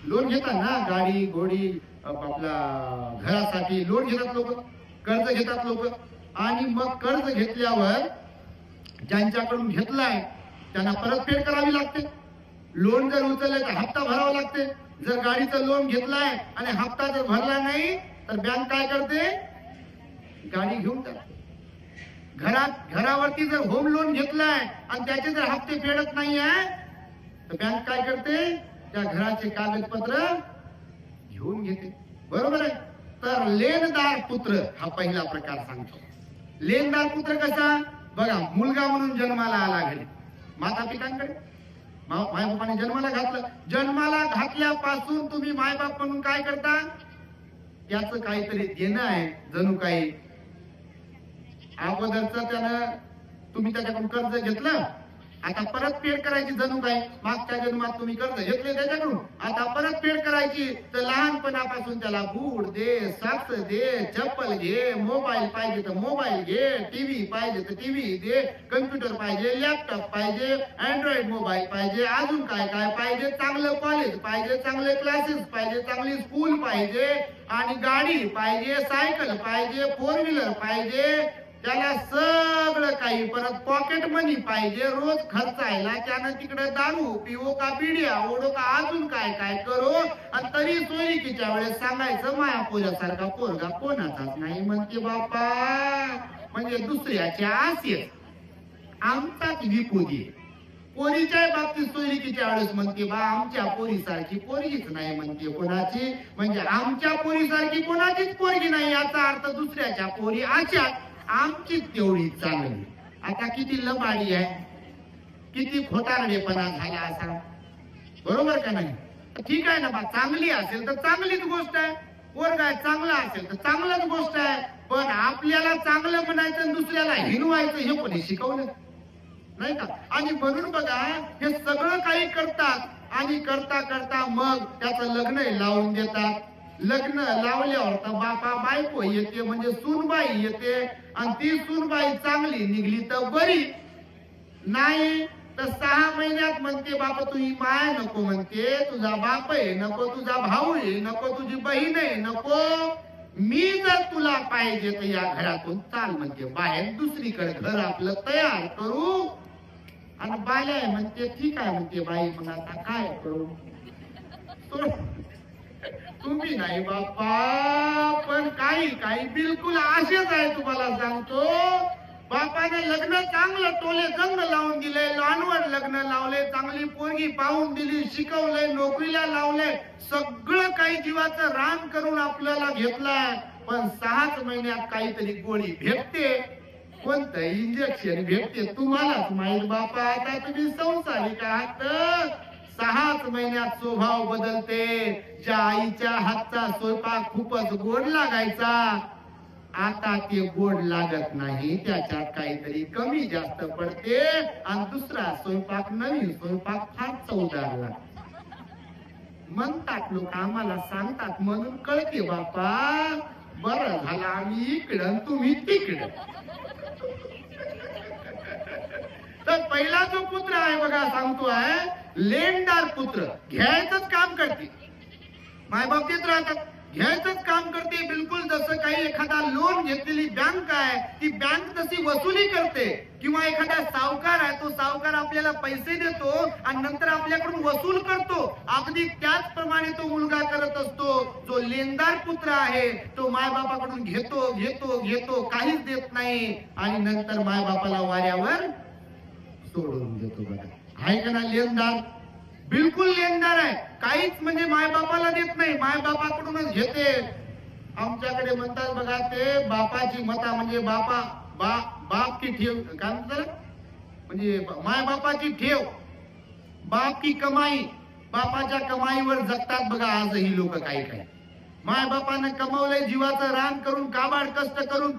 Speaker 2: लोन घेता ना, गाडी घोडी आपला घरासाठी लोन घेतात लोक, कर्ज घेतात लोक. आणि मग कर्ज घेतल्यावर ज्यांच्याकडून घेतलाय त्यांना परतफेड करावी लागते. लोन जर उचलले तर हप्ता भरावा लागते. जर गाडीचं लोन घेतलाय आणि हप्ता जर भरला नाही तर बँक काय करते? गाडी घेऊन जाते. घरावरती जर होम लोन घेतलाय आणि त्याचे जर हप्ते फेडत नाही आहे तर बँक काय करते? त्या घराचे कागदपत्र घेऊन घेते. बरोबर आहे. तर लेनदार पुत्र हा पहिला प्रकार सांगतो. लेनदार पुत्र कसा? बघा, मुलगा म्हणून जन्माला आला घरी, माता पितांकडे मायबापाने जन्माला घातलं. जन्माला घातल्यापासून तुम्ही मायबाप म्हणून काय करता? त्याचं काहीतरी देणं आहे जणू काही. अगोदरच त्यानं तुम्ही त्याच्याकडून कर्ज घेतलं, आता परत फेड करायची जणू काय. मागच्या जन्मात तुम्ही कर्ज घेतले त्याच्याकडून, आता परत फेड करायची. तर लहानपणापासून त्याला बूट दे, सॉक्स दे, चप्पल घे, मोबाईल पाहिजे तर मोबाईल घे, टीव्ही पाहिजे तर टीव्ही दे, कम्प्युटर पाहिजे, लॅपटॉप पाहिजे, अँड्रॉइड मोबाईल पाहिजे, अजून काय काय पाहिजे, चांगलं कॉलेज पाहिजे, चांगले क्लासेस पाहिजे, चांगली स्कूल पाहिजे, आणि गाडी पाहिजे, सायकल पाहिजे, फोर व्हीलर पाहिजे, त्याला सगळं काही. परत पॉकेट मनी पाहिजे रोज खर्चायला. त्यानं तिकडे दारू पिवो का बिड्या ओढो का अजून काय काय करो. आणि तरी सोयीकीच्या वेळेस सांगायचं माया पोऱ्यासारखा पोरगा कोणाचाच नाही म्हणते बापा. म्हणजे दुसऱ्याची आशेच आमचाच विपुदी. पोरीच्या बाबतीत सोयीकीच्या वेळेस म्हणते बा आमच्या पोरीसारखी पोरगीच नाही म्हणते कोणाची. म्हणजे आमच्या पोरीसारखी कोणाचीच पोरगी नाही, याचा अर्थ दुसऱ्याच्या पोरी अशा, आमची तेवढी चांगली. आता किती लबाडी आहे, किती खोटारडेपणा झाला असा, बरोबर का नाही. ठीक आहे ना बा, चांगली असेल तर चांगलीच गोष्ट आहे, पोरगा चांगला असेल तर चांगलंच गोष्ट आहे. पण आपल्याला चांगलं म्हणायचं दुसऱ्याला हिनवायचं हे कोणी शिकवलं नाही का. आणि म्हणून बघा हे सगळं काही करतात, आणि करता करता मग त्याचं लग्न लावून देतात. लग्न लावल्यावर तर बापा बायको येते, म्हणजे सूनबाई येते. आणि ती सूनबाई चांगली निघली तर बरी, नाही तर 6 महिन्यात म्हणते बापा तुझी माय नको, म्हणते तुझा बाप आहे नको, तुझा भाऊ आहे नको, तुझी बहीण आहे नको, मी जर तुला पाहिजे तर या घरातून चाल म्हणते बाहेर, दुसरीकडे घर आपलं तयार करू. आणि बाल्या म्हणते ठीक आहे म्हणते बाई, मग आता काय करू. तुम्ही नाही बाप्पा, पण काही काही बिलकुल असेच आहे. तुम्हाला सांगतो, बापाने लग्न चांगलं टोले जंग लावून दिले, लहानवर लग्न लावले, चांगली पोरगी पाहून दिली, शिकवले, नोकरीला लावले, सगळं काही जीवाचं रान करून आपल्याला घेतलाय. पण 6च महिन्यात काहीतरी गोळी भेटते, कोणतं इंजेक्शन भेटते तुम्हालाच माहित बापा. आता तुम्ही संसारिक आहात, 6च महिन्यात स्वभाव बदलते. ज्या आईच्या हातचा स्वयंपाक खूपच गोड लागायचा, आता ते गोड लागत नाही, त्याच्यात काहीतरी कमी जास्त पडते. आणि दुसरा स्वयंपाक, नवीन स्वयंपाक फार चवदार लागतो म्हणतात लोक, आम्हाला सांगतात म्हणून कळते बापा. बरं झालं आम्ही इकडं तुम्ही तिकडं. तर पहिला जो पुत्र आहे बघा, सांगतो आहे लेनदार पुत्र, घ्यायचंच काम करते, मायबाप देत राहतात, घ्यायचंच काम करते. बिलकुल जसं काही एखादा लोन घेतलेली बँक आहे, ती बँक तशी वसुली करते. किंवा एखादा सावकार आहे, तो सावकार आपल्याला पैसे देतो आणि नंतर आपल्याकडून वसूल करतो. अगदी त्याचप्रमाणे तो मुलगा करत असतो. जो लेनदार पुत्र आहे तो मायबापाकडून घेतो घेतो घेतो, काहीच देत नाही, आणि नंतर मायबापाला वाऱ्यावर सोडून देतो. बघा आहे का ना लेनदार, बिलकुल लेनदार आहे. काहीच म्हणजे मायबापाला देत नाही, मायबापाकडूनच घेते. आमच्याकडे म्हणतात बघा ते बापाची मता, म्हणजे बाप की ठेव, काय म्हणतात, म्हणजे मायबापाची ठेव, बाप की कमाई, बापाच्या कमाईवर जगतात बघा आजही लोक. काही काही मायबापाने कमवलंय, जीवाचं रान करून, काबाड कष्ट करून,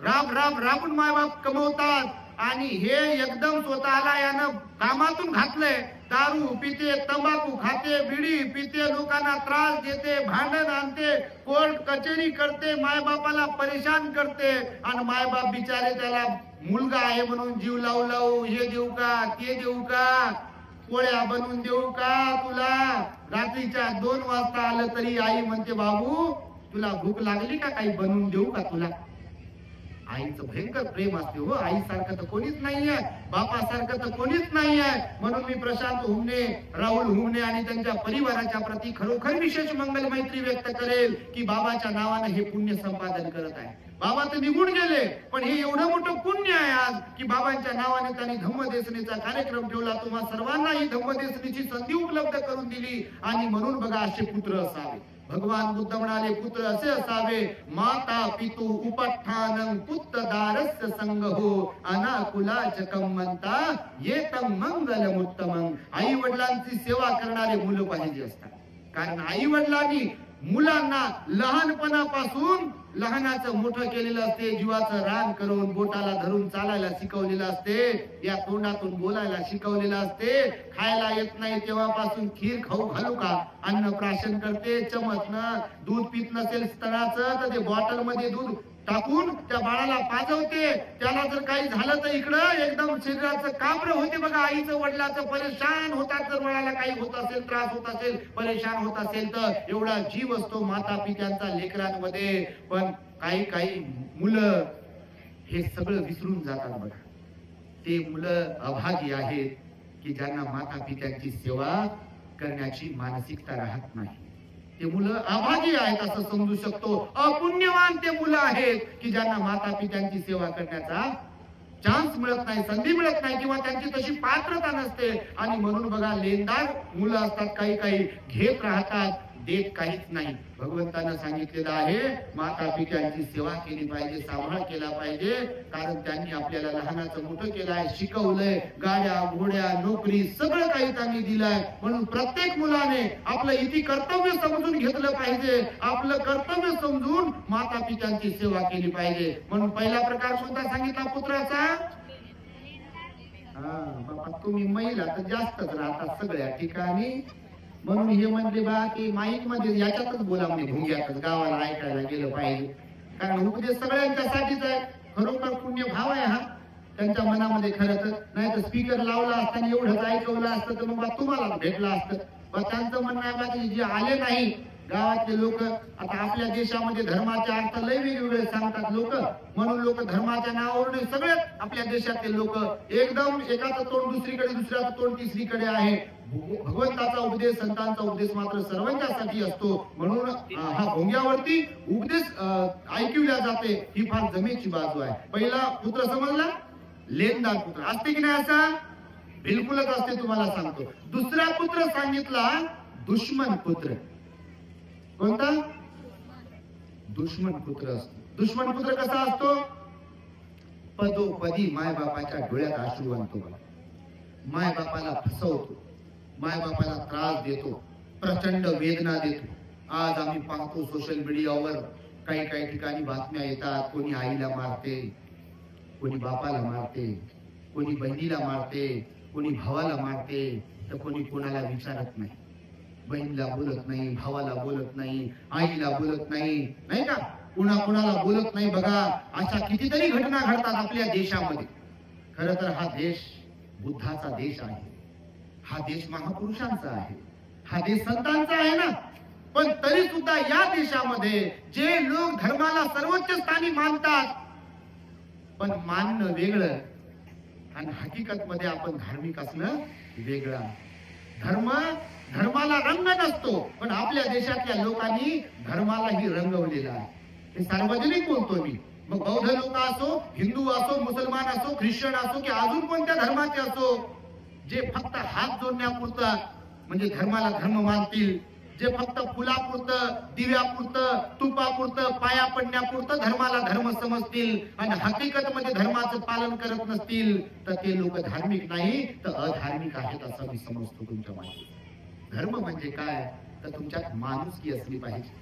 Speaker 2: राबून मायबाप कमवतात. आणि हे एकदम स्वतःला यानं कामातून घातलंय. दारू पिते, तंबाखू खाते, बिडी पिते, लोकांना त्रास देते, भांडण आणते, कोर्ट कचेरी करते, मायबापाला परेशान करते. आणि मायबाप बिचारे त्याला मुलगा आहे म्हणून जीव लावू हे देऊ का ते देऊ का, पोळ्या बनवून देऊ का तुला. रात्रीच्या 2 वाजता आलं तरी आई म्हणते बाबू तुला भूक लागली का, काही बनवून देऊ का तुला. आईचं भयंकर प्रेम असते हो, आई सारखं तर कोणीच नाहीये, बापासारखं तर कोणीच नाहीये. म्हणून मी प्रशांत हुमणे, राहुल हुमणे आणि त्यांच्या परिवाराच्या प्रती खरोखर विशेष मंगल मैत्री व्यक्त करेल की बाबाच्या नावाने हे पुण्य संपादन करत आहे. बाबा तर निघून गेले, पण हे एवढं मोठं पुण्य आहे आज की बाबांच्या नावाने त्यांनी धम्मदेसनेचा कार्यक्रम ठेवला. तुम्हा सर्वांना ही धम्मदेसनेची संधी उपलब्ध करून दिली. आणि म्हणून बघा असे पुत्र असावे. भगवान बुद्ध म्हणाले पुत्र असे असावे, माता पितु उपठानं पुत्रदारस्य संगहो अनाकुलाचकं म्हणता येतं मंगलमुत्तमं. आई वडिलांची सेवा करणारे मुलं पाहिजे असतात. कारण आई वडिलांनी मुलांना लहानपणापासून लहानाचं मोठं केलेलं असते, जीवाचं रान करून बोटाला धरून चालायला शिकवलेलं असते, या तोंडातून बोलायला शिकवलेलं असते. खायला येत नाही तेव्हापासून खीर खाऊ घालू का, अन्नप्राशन करते, चमचनं दूध पित नसेल स्तनाचं तर ते बॉटल मध्ये दूध टाकून त्या बाळाला पाजवते. त्याला जर काही झालं तर इकडं एकदम शरीराचं काबरं होते बघा, आईचं वडिलाचं परेशान होतात. जर वडिलाला काही होत असेल, त्रास होत असेल, परेशान होत असेल तर एवढा जीव असतो माता पित्यांचा लेकरांमध्ये. पण काही मुलं हे सगळं विसरून जातात बघा. ते मुलं अभागी आहेत की ज्यांना माता पित्यांची सेवा करण्याची मानसिकता राहत नाही. ते मुलं अभागी आहेत असं समजू शकतो. अपुण्यवान ते मुलं आहेत की ज्यांना माता पित्यांची सेवा करण्याचा चान्स मिळत नाही, संधी मिळत नाही, किंवा त्यांची तशी पात्रता नसते. आणि म्हणून बघा, लेनदार मुलं असतात, काही घेत राहतात, देत काहीच नाही. भगवंतानं सांगितलेलं आहे माता पित्यांची सेवा केली पाहिजे, सांभाळ केला पाहिजे. कारण त्यांनी आपल्याला लहानाचं मोठं केलंय, शिकवलंय, गाड्या घोड्या नोकरी सगळं काही त्यांनी दिलंय. म्हणून प्रत्येक मुलाने आपलं इति कर्तव्य समजून घेतलं पाहिजे. आपलं कर्तव्य समजून माता पित्यांची सेवा केली पाहिजे. म्हणून पहिला प्रकार सुद्धा सांगितला पुत्राचा. बाबा तुम्ही महिला तर जास्तच राहतात सगळ्या ठिकाणी, म्हणून हे म्हणले बा की माईक मध्ये याच्यातच बोला, म्हणजे भुंग्यातच गावाला ऐकायला गेलं पाहिजे. कारण उपदेश सगळ्यांच्यासाठीच आहे. खरोखर पुण्य भाव आहे हा त्यांच्या मनामध्ये. खरं तर नाही तर स्पीकर लावला असताना एवढंच ऐकवलं असतं तर मग तुम्हाला भेटलं असतं. पण त्यांचं म्हणणं आहे बा की जे आले नाही गावातले लोक, आता आपल्या देशामध्ये धर्माचे अर्थ लय वेगवेगळे सांगतात लोक, म्हणून लोक धर्माच्या नावावरून सगळे आपल्या देशातले लोक एकदम एकाचं तोंड दुसरीकडे, दुसऱ्याचं तोंड तिसरीकडे आहे. भगवंताचा उपदेश, संतांचा उपदेश मात्र सर्वांच्यासाठी असतो. म्हणून हा भोंग्यावरती उपदेश ऐकवला जाते, ही फार जमेची बाजू आहे. पहिला पुत्र समजला, लेनदार पुत्र असते की नाही, असा बिलकुलच असते, तुम्हाला सांगतो. दुसरा पुत्र सांगितला दुश्मन पुत्र. कोणता? दुश्मन पुत्र असतो. दुश्मन पुत्र कसा असतो? पदोपदी मायबापाच्या डोळ्यात अश्रू आणतो, मायबापाला फसवतो, मायबापाला त्रास देतो, प्रचंड वेदना देतो. आज आम्ही पाहतो सोशल मीडियावर काही ठिकाणी बातम्या येतात, कोणी आईला मारते, कोणी बापाला मारते, कोणी बहिणीला मारते, कोणी भावाला मारते, तर कोणी कोणाला विचारत नाही. बहिणीला बोलत नाही, भावाला बोलत नाही, आईला बोलत नाही, नाही का, कुणाला बोलत नाही. बघा, अशा कितीतरी घटना घडतात आपल्या देशामध्ये. खरं तर हा देश बुद्धाचा देश आहे, हा देश महापुरुषांचा आहे, हा देश संतांचा आहे ना. पण तरी सुद्धा या देशामध्ये जे लोक धर्माला सर्वोच्च स्थानी मानतात, पण मानणं वेगळं आणि हकीकत मध्ये आपण धार्मिक असणं वेगळं. धर्माला रंग नसतो, पण आपल्या देशातल्या लोकांनी धर्मालाही रंगवलेला आहे. हे सार्वजनिक बोलतो मी. मग बौद्ध लोक असो, हिंदू असो, मुसलमान असो, ख्रिश्चन असो की अजून कोणत्या धर्माचे असो, जे फक्त हात जोडण्यापुरतं म्हणजे धर्माला धर्म मानतील, जे फक्त फुलापुरतं, दिव्यापुरतं, तुपापुरतं, पाया पडण्यापुरतं धर्माला धर्म समजतील आणि हकीकत मध्ये धर्माचं पालन करत नसतील, तर ते लोक धार्मिक नाही तर अधार्मिक आहेत असं मी समजतो. तुमच्या माहिती धर्म म्हणजे काय, तर तुमच्यात माणुसकी असली पाहिजे,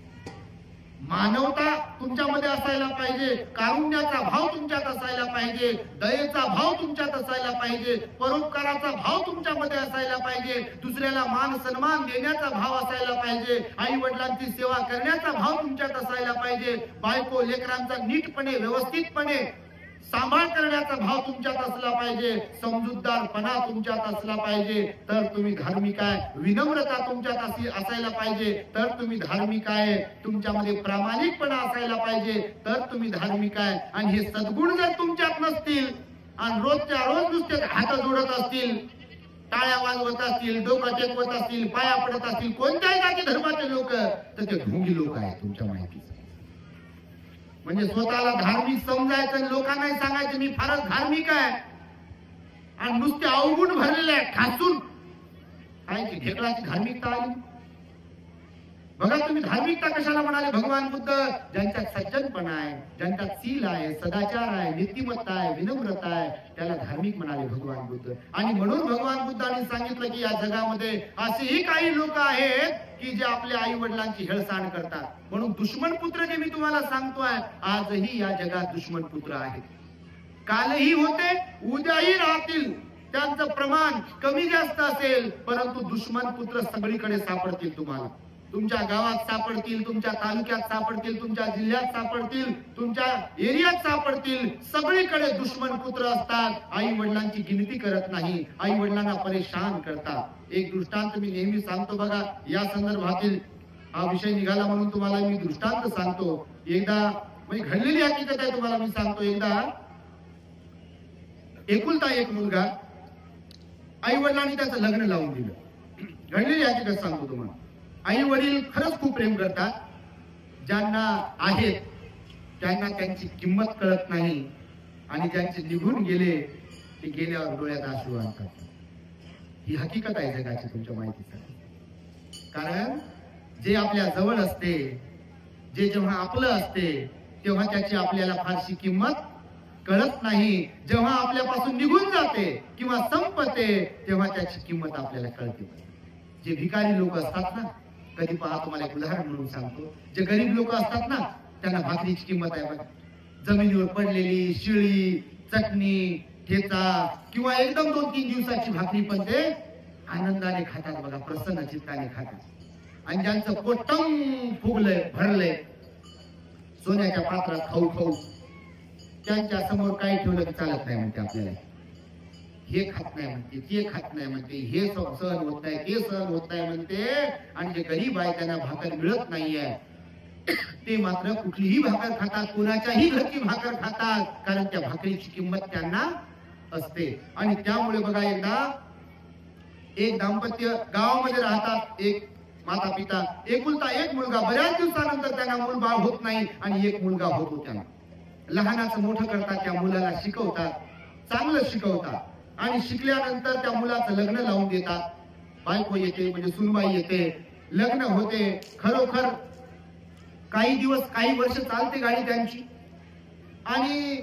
Speaker 2: मानवता तुमच्यामध्ये असायला पाहिजे, कारुण्याचा भाव तुमच्यात असायला पाहिजे, दयेचा भाव तुमच्यात असायला पाहिजे, परोपकाराचा भाव तुमच्यामध्ये असायला पाहिजे, दुसऱ्याला मान सन्मान देण्याचा भाव असायला पाहिजे, आई वडिलांची सेवा करण्याचा भाव तुमच्यात असायला पाहिजे, बायको लेकरांचा नीटपणे व्यवस्थितपणे सांभाळ करण्याचा भाव तुमच्यात असला पाहिजे, समजूतदारपणा तुमच्यात असला पाहिजे, तर तुम्ही धार्मिक आहे. विनम्रता तुमच्यात असायला पाहिजे, तर तुम्ही धार्मिक आहे. तुमच्यामध्ये प्रामाणिकपणा असायला पाहिजे, तर तुम्ही धार्मिक आहे. आणि हे सद्गुण जर तुमच्यात नसतील आणि रोजच्या रोज नुसते हात जोडत असतील, टाळ्या वाजवत असतील, डोकं टेकवत असतील, पाया पडत असतील कोणत्याही जाती धर्माचे लोक, तर ते ढोंगी लोक आहेत तुमच्या माहितीचं. म्हणजे स्वतःला धार्मिक समजायचं, लोकांनाही सांगायचं मी फारच धार्मिक आहे, आणि नुसते अवगुण भरलेले आहे ठासून काय की ढेकळाची धार्मिकता आली. बघा तुम्ही धार्मिकता कशाला म्हणाले? भगवान बुद्ध ज्यांच्यात सज्जनपणा आहे, ज्यांच्यात शील आहे, सदाचार आहे, नीतिमत्ता आहे, विनम्रता आहे, त्याला धार्मिक म्हणाले भगवान बुद्ध. आणि म्हणून भगवान बुद्धांनी सांगितलं की या जगामध्ये असेही काही लोक आहेत की जे आपल्या आई वडिलांची हेळसांड करतात. म्हणून दुश्मन पुत्र जे मी तुम्हाला सांगतोय, आजही या जगात दुश्मन पुत्र आहेत. कालही होते, उद्याही राहतील. त्यांचं प्रमाण कमी जास्त असेल, परंतु दुश्मन पुत्र सगळीकडे सापडतील. तुम्हाला तुमच्या गावात सापडतील, तुमच्या तालुक्यात सापडतील, तुमच्या जिल्ह्यात सापडतील, तुमच्या एरियात सापडतील. सगळीकडे दुश्मन पुत्र असतात. आई वडिलांची गिनती करत नाही, आई वडिलांना परेशान करतात. एक दृष्टांत मी नेहमी सांगतो बघा, या संदर्भातील हा विषय निघाला म्हणून तुम्हाला मी दृष्टांत सांगतो. एकदा म्हणजे घडलेली हकीकत आहे, तुम्हाला मी सांगतो. एकदा एकुलता एक मुलगा, आई वडिलांनी त्याचं लग्न लावून दिलं. घडलेली हकीकत सांगतो तुम्हाला. आई वडील खरंच खूप प्रेम करतात. ज्यांना आहेत त्यांना त्यांची किंमत कळत नाही, आणि ज्यांचे निघून गेले ते गेल्यावर डोळ्यात अश्रू आणतात. ही हकीकत आहे जगाची, तुमच्या माहितीसाठी. कारण जे आपल्या जवळ असते, जे जेव्हा आपलं असते, तेव्हा त्याची आपल्याला फारशी किंमत कळत नाही. जेव्हा आपल्यापासून निघून जाते किंवा संपते, तेव्हा त्याची किंमत आपल्याला कळते. जे भिकारी लोक असतात ना, कधी पहा, तुम्हाला एक उदाहरण म्हणून सांगतो. जे गरीब लोक असतात ना, त्यांना भाकरीची किंमत आहे बघा. जमिनीवर पडलेली शिळी, चटणी, ठेचा किंवा एकदम 2-3 दिवसाची भाकरी पण ते आनंदाने खातात बघा, प्रसन्न चित्ताने खातात. आणि ज्यांचं पोटम फुगलंय, भरलंय सोन्याच्या पात्रात खाऊ खाऊ, त्यांच्या समोर काही ठेवलं की चालत नाही म्हणते. आपल्याला हे खात नाही म्हणते, ते खात नाही म्हणते, हे सहन होत नाही, ते सहन होत नाही म्हणते. आणि जे गरीब आहे त्यांना भाकर मिळत नाहीये, ते मात्र कुठलीही भाकर खातात, कुणाच्याही घरची भाकर खातात, कारण त्या भाकरीची किंमत त्यांना असते. आणि त्यामुळे बघा, एकदा एक दाम्पत्य गावामध्ये राहतात, एक माता पिता, एकुलता एक मुलगा. बऱ्याच दिवसानंतर त्यांना मूल बाळ होत नाही, आणि एक मुलगा होतो. त्यांना लहानाचं मोठं करतात, त्या मुलाला शिकवतात, चांगलं शिकवतात. आणि शिकल्यानंतर त्या मुलाचं लग्न लावून देतात. बायको येते, म्हणजे सुनबाई येते, लग्न होते. खरोखर काही दिवस, काही वर्ष चालते गाडी त्यांची, आणि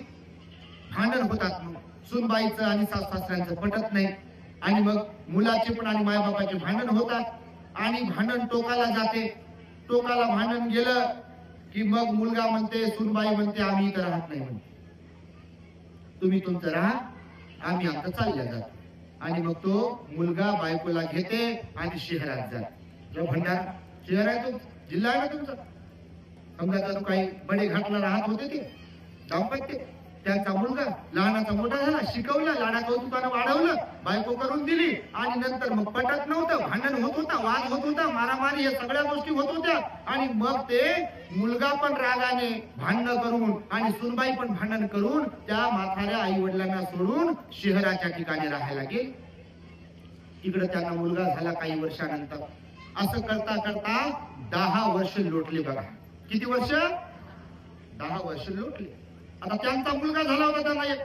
Speaker 2: भांडण होतात. मग सुनबाईचं आणि सासऱ्यांचं पटत नाही, आणि मग मुलाचे पण आणि मायबापाचे भांडण होतात. आणि भांडण टोकाला जाते. टोकाला भांडण गेलं की मग मुलगा म्हणते, सुनबाई म्हणते, आम्ही इथं राहत नाही म्हणते, तुम्ही तुमचं राहा, आम्ही आता चालल्या जातो. आणि मग तो मुलगा बायकोला घेते आणि शहरात जातो. भंडार शहर आहे, तो जिल्हा आहे ना तुमचा. समजा तर काही बडे घाटला राहत होते ते दाम्पत्य, त्यांचा मुलगा लहानाचा मोठा झाला, शिकवला, लाडा कौतुकानं वाढवलं, बायको करून दिली. आणि नंतर मग पटत नव्हतं, भांडण होत होता, वाद होत होता, मारामारी, या सगळ्या गोष्टी होत होत्या. आणि मग ते मुलगा पण रागाने भांडण करून आणि सुनबाई पण भांडण करून त्या म्हाताऱ्या आई वडिलांना सोडून शहराच्या ठिकाणी राहायला गेले. तिकडे त्यांना मुलगा झाला काही वर्षानंतर. असं करता करता 10 वर्ष लोटले बघा. किती वर्ष? 10 वर्ष लोटले. आता त्यांचा मुलगा झाला होता, त्यांना एक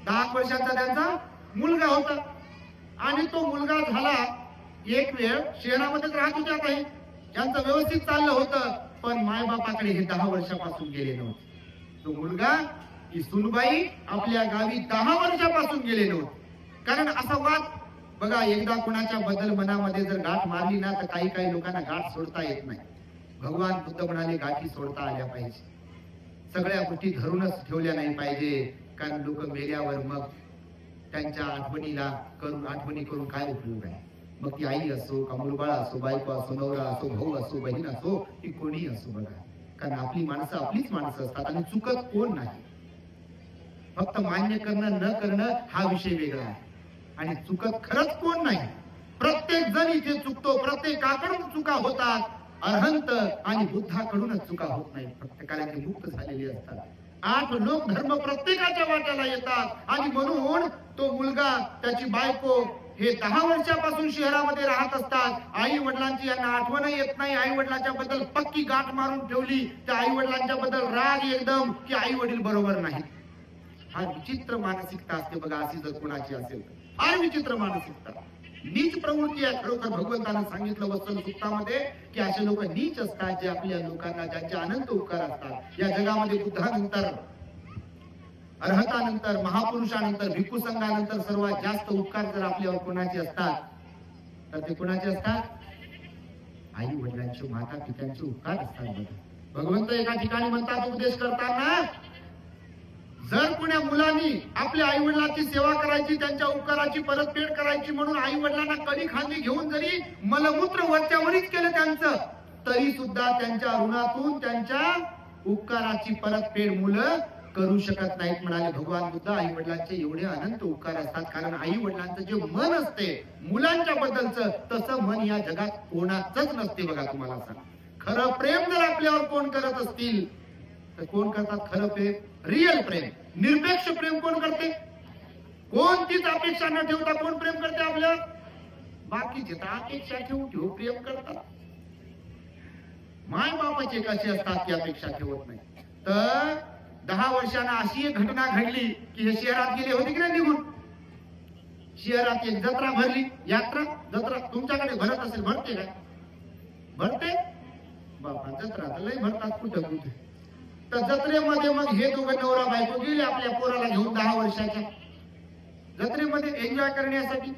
Speaker 2: 10 वर्षाचा त्यांचा मुलगा होता. आणि तो मुलगा झाला, एक वेळ शहरामध्येच राहत होत्या काही, त्यांचं व्यवस्थित चाललं होतं. पण मायबापाकडे हे 10 वर्षापासून गेले नव्हते. तो मुलगा, ही सुनबाई आपल्या गावी 10 वर्षापासून गेले नव्हते. कारण असा वाद बघा, एकदा कुणाच्या बद्दल मनामध्ये जर गाठ मारली ना, तर काही काही लोकांना गाठ सोडता येत नाही. भगवान बुद्ध म्हणाले, गाठी सोडता आल्या पाहिजे. सगळ्या गोष्टी धरूनच ठेवल्या नाही पाहिजे. कारण लोक मेल्यावर मग त्यांच्या आठवणी करून काय उपयोग आहे. मग ती आई असो, का मुलबाळ असो, बायको असो, नवरा असो, भाऊ असो, बहीण असो, ती कोणी असो बघा. कारण आपली माणसं आपलीच माणसं असतात, आणि चुकत कोण नाही. फक्त मान्य करणं न करणं हा विषय वेगळा आहे. आणि चुकत खरंच कोण नाही. प्रत्येक जण इथे चुकतो, प्रत्येकाकडून चुका होतात. अरहंत आणि बुद्धाकडूनच चुका होत नाही. प्रत्येकाला ते मुक्त झालेली असतात. 8 लोक धर्म प्रत्येकाच्या वाट्याला येतात. आणि म्हणून तो मुलगा, त्याची बायको हे 10 वर्षापासून शहरामध्ये राहत असतात. आई वडिलांची यांना आठवण येत नाही. आई वडिलांच्या बद्दल पक्की गाठ मारून ठेवली. त्या आई वडिलांच्या बद्दल राग एकदम, की आई वडील बरोबर नाही. हा विचित्र मानसिकता असते बघा. अशी जर कोणाची असेल, फार विचित्र मानसिकता, नीच प्रवृत्ती आहे. खरोखर भगवंतानं सांगितलं वत्सल सुक्तामध्ये, की असे लोक नीच असतात, जे आपल्या लोकांना, ज्यांचे अनंत उपकार असतात. या जगामध्ये बुद्धानंतर, अर्हतानंतर, महापुरुषानंतर, भिक्खू संघानंतर सर्वात जास्त उपकार जर आपल्यावर कोणाचे असतात, तर ते कोणाचे असतात? आई वडिलांचे माता पित्यांचे उपकार असतात बघा. भगवंत एका ठिकाणी म्हणतात उपदेश करताना, जर कोण्या मुलांनी आपल्या आई वडिलांची सेवा करायची, त्यांच्या उपकाराची परतफेड करायची म्हणून आई वडिलांना कडी खांदी घेऊन जरी मलमूत्र वरच्यावरीच केलं त्यांचं, तरी सुद्धा त्यांच्या ऋणातून त्यांच्या उपकाराची परतफेड मुलं करू शकत नाहीत. म्हणाले भगवान बुद्ध, आई वडिलांचे एवढे अनंत उपकार असतात, कारण आई वडिलांचं जे मन असते मुलांच्या बद्दलचं, तसं मन या जगात कोणाचंच नसते बघा. तुम्हाला सांग, खरं प्रेम जर आपल्यावर कोण करत असतील तर कोण करतात खरं प्रेम? रिअल प्रेम, निरपेक्ष प्रेम कोण करते? कोणतीच अपेक्षा न ठेवता कोण प्रेम करते आपल्यावर? बाकीचे तर अपेक्षा ठेवून प्रेम करतात. माय बापाचे कसे असतात ती अपेक्षा ठेवत नाही. तर 10 वर्षांना अशी एक घटना घडली की हे शहरात गेले होते की नाही निघून. शहरात एक जत्रा भरली, यात्रा जत्रा तुमच्याकडे भरत असेल, भरते काय? भरते बापा, जत्रा तर लय भरतात कुठं कुठे. तर जत्रेमध्ये मग हे दोघं नवरा बायको गेले आपल्या पोराला घेऊन 10 वर्षाच्या जत्रेमध्ये एन्जॉय करण्यासाठी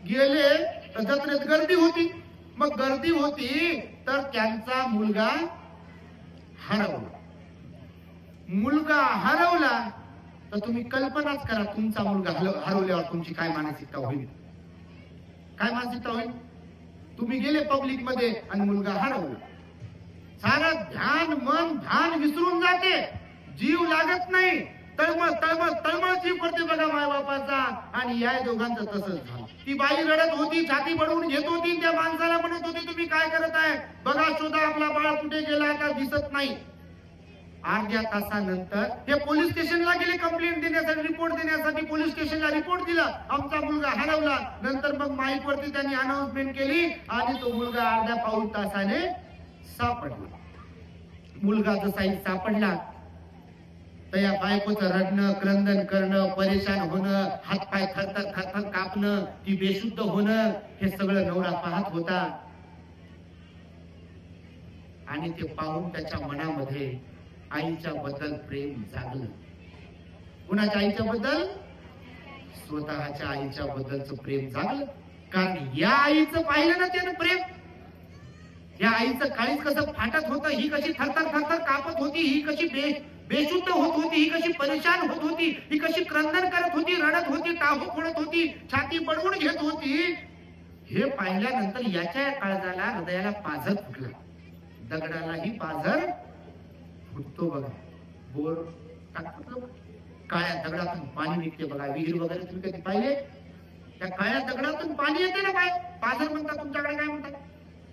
Speaker 2: गेले. तर जत्रेत गर्दी होती. मग गर्दी होती तर त्यांचा मुलगा हरवला. मुलगा हरवला तर तुम्ही कल्पनाच करा, तुमचा मुलगा हरवल्यावर तुमची काय मानसिकता होईल? काय मानसिकता होईल? तुम्ही गेले पब्लिक मध्ये आणि मुलगा हरवला, सारा ध्यान मन भान विसरून जाते, जीव लागत नाही, तळमळ तळमळ तळमळ जीव करते बघा माय बापाचा. आणि या दोघांचं तसंच झालं. ती बाई रडत होती, छाती बडवून घेत होती, त्या माणसाला म्हणत होती, तुम्ही काय करत आहे? बघा शोधा, आपला बाळ कुठे गेला आता दिसत नाही. अर्ध्या तासानंतर हे पोलीस स्टेशनला गेले कंप्लेंट देण्यासाठी, रिपोर्ट देण्यासाठी. पोलीस स्टेशनला रिपोर्ट दिला, आमचा मुलगा हरवला. नंतर मग माईक वरती त्यांनी अनाउन्समेंट केली आणि तो मुलगा अर्ध्या पाऊण तासाने सापडला. मुलगा जसा सापडला तर या बायकोचं रडणं, क्रंदन करणं, परेशान होणं, हातपाय थरथर थरथर कापणं, ती बेशुद्ध होणं, हे सगळं नवरा पाहत होता. आणि ते पाहून त्याच्या मनामध्ये आईच्या बद्दल प्रेम जागलं. कुणाच्या आईच्या बद्दल? स्वतःच्या आईच्या बद्दलचं प्रेम जागलं. कारण या आईचं पाहिलं ना त्यानं प्रेम. या आईचं काळीज कसं फाटत होतं, ही कशी थरथर थरथर कापत होती, ही कशी बेशुद्ध होत होती, ही कशी परेशान होत होती, ही कशी क्रंदन करत होती, रडत होती, टाहो फोडत होती, छाती बडवून घेत होती. हे पाहिल्यानंतर याच्या काळजाला, हृदयाला पाझर फुटला. दगडालाही पाझर फुटतो बघा. बोर टाकतो, काळ्या दगडातून पाणी निघते बघा. विहीर वगैरे तुम्ही कधी पाहिले? त्या काळ्या दगडातून पाणी येते ना. पाझर म्हणतात, तुमच्याकडे काय म्हणतात?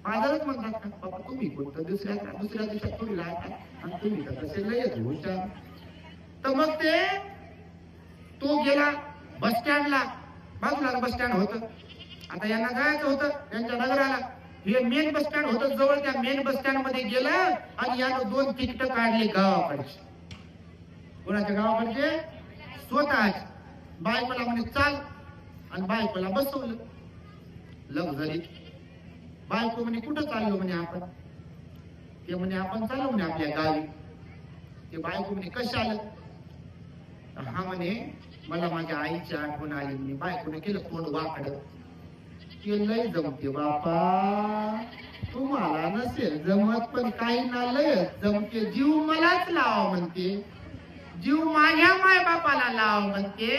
Speaker 2: पाझरच म्हणतात का? बाबा तुम्ही कोणतं दुसऱ्या देशात थोडी राहतात आणि तुम्ही तर तसे लयच हुशार. तर मग तो गेला बस स्टँडला. बाजूला बस स्टँड होतं. आता यांना जायचं होतं त्यांच्या नगराला. हे मेन बस स्टँड होतं जवळ. त्या मेन बस स्टँड मध्ये गेलं आणि यानं 2 तिकीट काढले गावाकडचे. कोणाच्या गावाकडचे? स्वतःच. बायकोला म्हणे चाल, आणि बायकोला बसवलं. लक्झरी. बायको म्हणे कुठं चाललो म्हणे आपण? ते म्हणे आपण चाललो म्हणे आपल्या गावी. ते बायको म्हणे कशा आलं? हा म्हणे मला माझ्या आईची आठवण आली म्हणे. बायकोने केलं तोंड वाकड. ते लय जमते बापा, तुम्हाला नसेल जमत पण काही ना लय जमते. जीव मलाच लावा म्हणते, जीव माझ्या माय बापाला लावा म्हणते,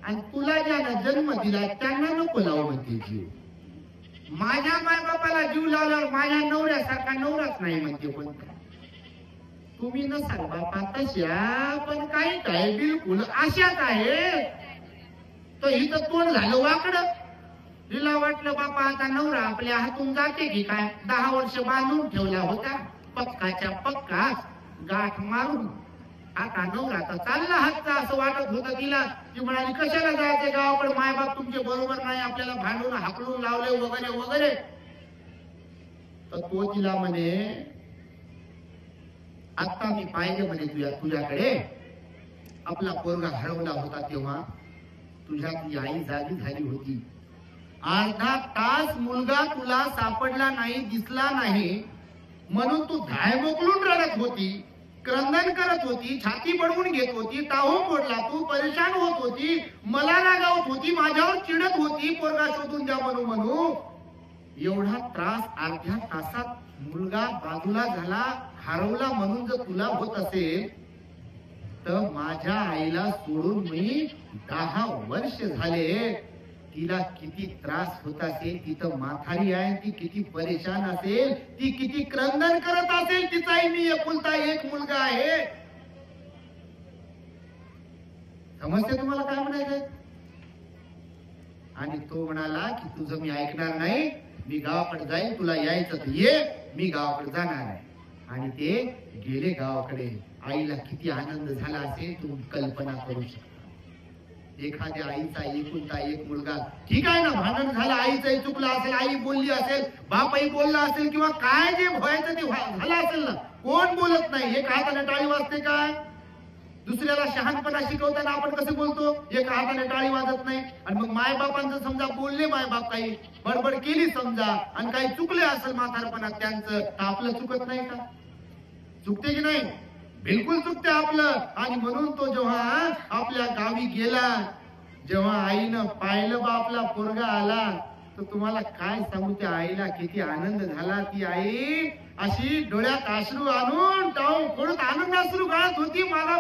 Speaker 2: आणि तुला ज्यानं जन्म दिला त्यांना नको लावू म्हणते जीव. माझ्या माय बापाला जीव लावल्यावर माझ्या नवऱ्यासारखा नवराच नाही म्हणते कोणता. तुम्ही नसाल बापा तशा, पण काही काय बिलकुल अशाच आहे. तर हिचं तोंड झालं वाकड. तिला वाटलं बापा आता नवरा आपल्या हातून जाते की काय. 10 वर्ष बांधून ठेवला होता पक्काच्या पक्का, गाठ मारून. आता नवरा तर चालला हातचा असं वाटत होतं तिला. ती म्हणाली कशाला जायचे गावाकडे, मायबाप तुमचे बरोबर नाही, आपल्याला भांडून हाकलून लावले वगैरे वगैरे. तर तो तिला म्हणे आता मी पाहिजे म्हणे तुझ्याकडे, आपला पोरगा हरवला होता तेव्हा तुझ्या ती आई जागी झाली होती. अर्धा तास मुलगा तुला सापडला नाही, दिसला नाही, म्हणून तू धाय मोकलून रडत होती, क्रंदन करत होती, छाती बडवून घेत होती, टाहो फोडला, तू परेशान होत होती, मला रागावत होती, माझ्यावर चिडत होती पोरगा शोधून द्या म्हणू. एवढा त्रास अर्ध्या तासात मुलगा बाजूला झाला, हरवला म्हणून जर तुला होत असेल तर माझ्या आईला सोडून मी 10 वर्ष झाले, तिला किती त्रास होत असेल, तिथं म्हातारी आहे, ती किती परेशान असेल, ती किती क्रंदन करत असेल, तिचाही मी एकुलता एक मुलगा आहे. समजते तुम्हाला काय म्हणायचंय? आणि तो म्हणाला की तुझं मी ऐकणार नाही, मी गावाकडे जाईन, तुला यायचं तर ये, मी गावाकडे जाणार आहे. आणि ते गेले गावाकडे. आईला किती आनंद झाला असेल तुम्ही कल्पना करू शकता. एखाद्या आईचा एकुलता एक मुलगा, ठीक आहे ना, भांडण झालं, आईचंही चुकलं असेल, आई बोलली असेल, बापही बोलला असेल, किंवा काय जे व्हायचं ते झालं असेल ना, कोण बोलत नाही. एक हाताने टाळी वाजते काय? दुसऱ्याला शहाणपणा शिकवताना आपण कसं बोलतो? एका हाताने टाळी वाजत नाही. आणि मग मायबापांचं समजा बोलले, मायबाप काही बडबड केली समजा, आणि काही चुकले असेल म्हातारपणात त्यांचं, तर आपलं चुकत नाही का? चुकते की नाही? बिलकुल चुकते आपलं. आणि म्हणून तो जेव्हा आपल्या गावी गेला, जेव्हा आईनं पाहिलं बा आपला पोरगा आला, तर तुम्हाला काय सांगू, त्या आईला किती आनंद झाला. ती आई अशी डोळ्यात अश्रू आणून टाळून फोडत आनंदाश्रू गाळत होती. मला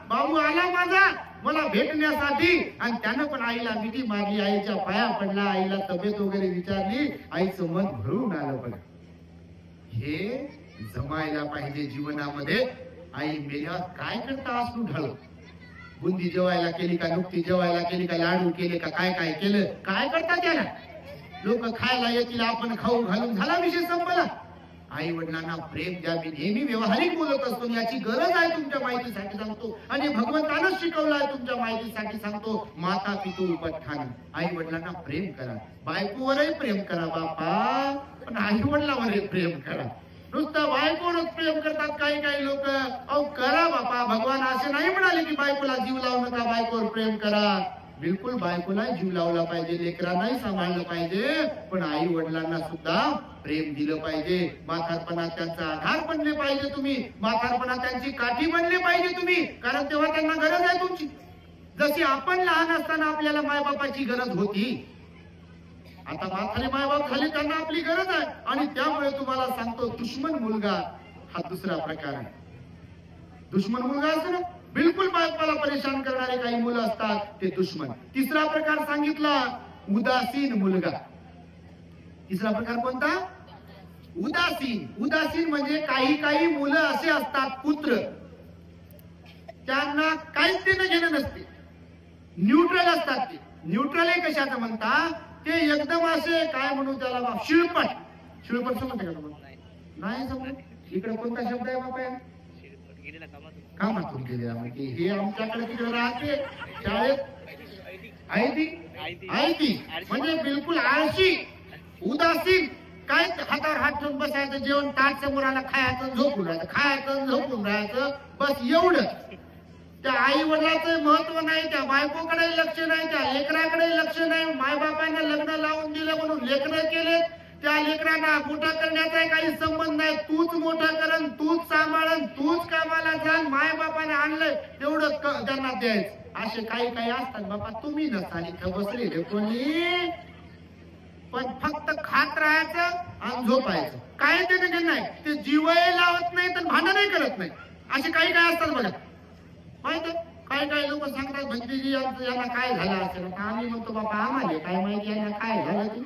Speaker 2: बाबू आला माझा, मला भेटण्यासाठी. आणि त्यानं पण आईला मिठी मारली, आईच्या पाया पडला, आईला तब्येत वगैरे विचारली. आईचं मन भरून आलं. बघा, हे जमायला पाहिजे जीवनामध्ये. आई मेल्यावर काय करता अश्रू ढाळू? बुंदी जेवायला केली का, नुकती जेवायला केली का, लाडू केले का, काय काय केलं, काय करता त्याला? लोक खायला येतील, आपण खाऊ घालून, झाला विषय संपला. आई वडिलांना प्रेम द्या. मी नेहमी व्यवहारिक बोलत असतो, याची गरज आहे तुमच्या माहितीसाठी सांगतो, आणि भगवंतानंच शिकवलं आहे तुमच्या माहितीसाठी सांगतो. माता पितू उपठान, आई वडिलांना प्रेम करा. बायकोवरही प्रेम करा बापा, पण आई वडिलांवरही प्रेम करा. नुसतं बायकोवरच प्रेम करतात काही काही लोक. अहो करा बापा, भगवान असे नाही म्हणाले की बायकोला जीव लावू नका, बायकोवर प्रेम करा. बिलकुल बायकोला जीव लावला पाहिजे, लेकरांनाही सांभाळलं पाहिजे, पण आई वडिलांना सुद्धा प्रेम दिलं पाहिजे. म्हातारपणात त्यांचा आधार बनले पाहिजे तुम्ही, म्हातारपणात त्यांची काठी बनले पाहिजे तुम्ही, कारण तेव्हा त्यांना गरज आहे तुमची. जशी आपण लहान असताना आपल्याला मायबापाची गरज होती, आता म्हातारे मायबाप झाले, त्यांना आपली गरज आहे. आणि त्यामुळे तुम्हाला सांगतो, दुश्मन मुलगा हा दुसरा प्रकार आहे. दुश्मन मुलगा असतो ना, बिलकुल बायकोला परेशान करणारे काही मुलं असतात, ते दुश्मन. तिसरा प्रकार सांगितला, उदासीन मुलगा. तिसरा प्रकार कोणता? उदासीन. उदासीन म्हणजे काही काही मुलं असे असतात, पुत्र, त्यांना काहीच देणं घेणं नसते, न्यूट्रल असतात. ते न्यूट्रल आहे कशाचं म्हणता? ते एकदम असे काय म्हणू त्याला, शिळपट. शिळपट समजते का तुम्हाला? नाही समजत. इकडे कोणता शब्द आहे बापा? कामातून गेलेला. म्हणजे हे आमच्याकडे तिकडे राहते शाळेत आयती म्हणजे बिलकुल आळशी, उदासीन. काय हातावर हात ठेवून बसायचं, जेवण ताट समोर आला, खायचं झोपून राहायचं, खायचं झोपून राहायचं, बस एवढं. त्या आई वडिलाचं महत्व नाही, त्या बायकोकडे लक्ष नाही, त्या लेकराकडे लक्ष नाही. मायबापांना लग्न लावून दिलं म्हणून लेकरं केले, त्या लेकरांना मोठा करण्याचा काही संबंध नाही. तूच मोठं करन, तूच सांभाळन, तूच कामाला जाण, मायबापाने आणलंय तेवढं त्यांना द्यायचं. असे काही काही असतात बाबा. तुम्ही नसाल इथं बसलेले कोणी, पण फक्त खात राहायचं आणि झोपायचं, काय ते नाही. ते जीवही लावत नाही तर भांडणही करत नाही. असे काही काय असतात बघा. माहिती काही काही लोक सांगतात, भंतीजी यांना काय झालं असेल. आम्ही म्हणतो बाबा आम्हाला काय माहिती यांना काय झालं ते.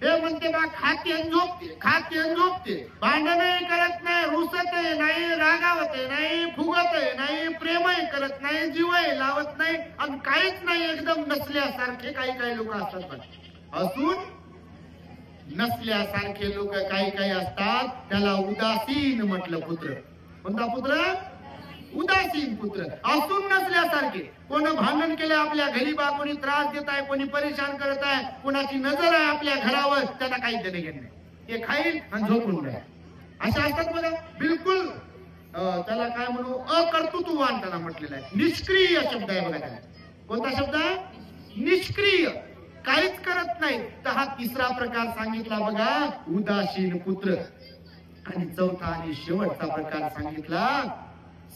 Speaker 2: हे म्हणते बा खाते झोपते, खाते झोपते, भांडणही करत नाही, रुसत नाही, रागावत नाही, फुगत नाही, प्रेमही करत नाही, जीवही लावत नाही, आणि काहीच नाही, एकदम नसल्यासारखे काही काही लोक असतात. असून नसल्यासारखे लोक काही काही असतात, त्याला उदासीन म्हटलं. पुत्र कोणता पुत्र? उदासीन पुत्र. असून नसल्यासारखे. कोण भांडण केलं आपल्या घरी, बा कोणी त्रास देत आहे, कोणी परेशान करत आहे, कोणाची नजर आहे आपल्या घरावर, त्यांना काही देणे घेणे नाही. ते खाईल आणि झोपून राहील. अशा असतात बघा. बिलकुल त्याला काय म्हणू, अकर्तृत्ववान त्याला म्हटलेलं आहे. निष्क्रिय शब्द आहे बघा त्याला. कोणता शब्द आहे? निष्क्रिय, काहीच करत नाही. तर हा तिसरा प्रकार सांगितला बघा, उदासीन पुत्र. आणि चौथा आणि शेवटचा प्रकार सांगितला,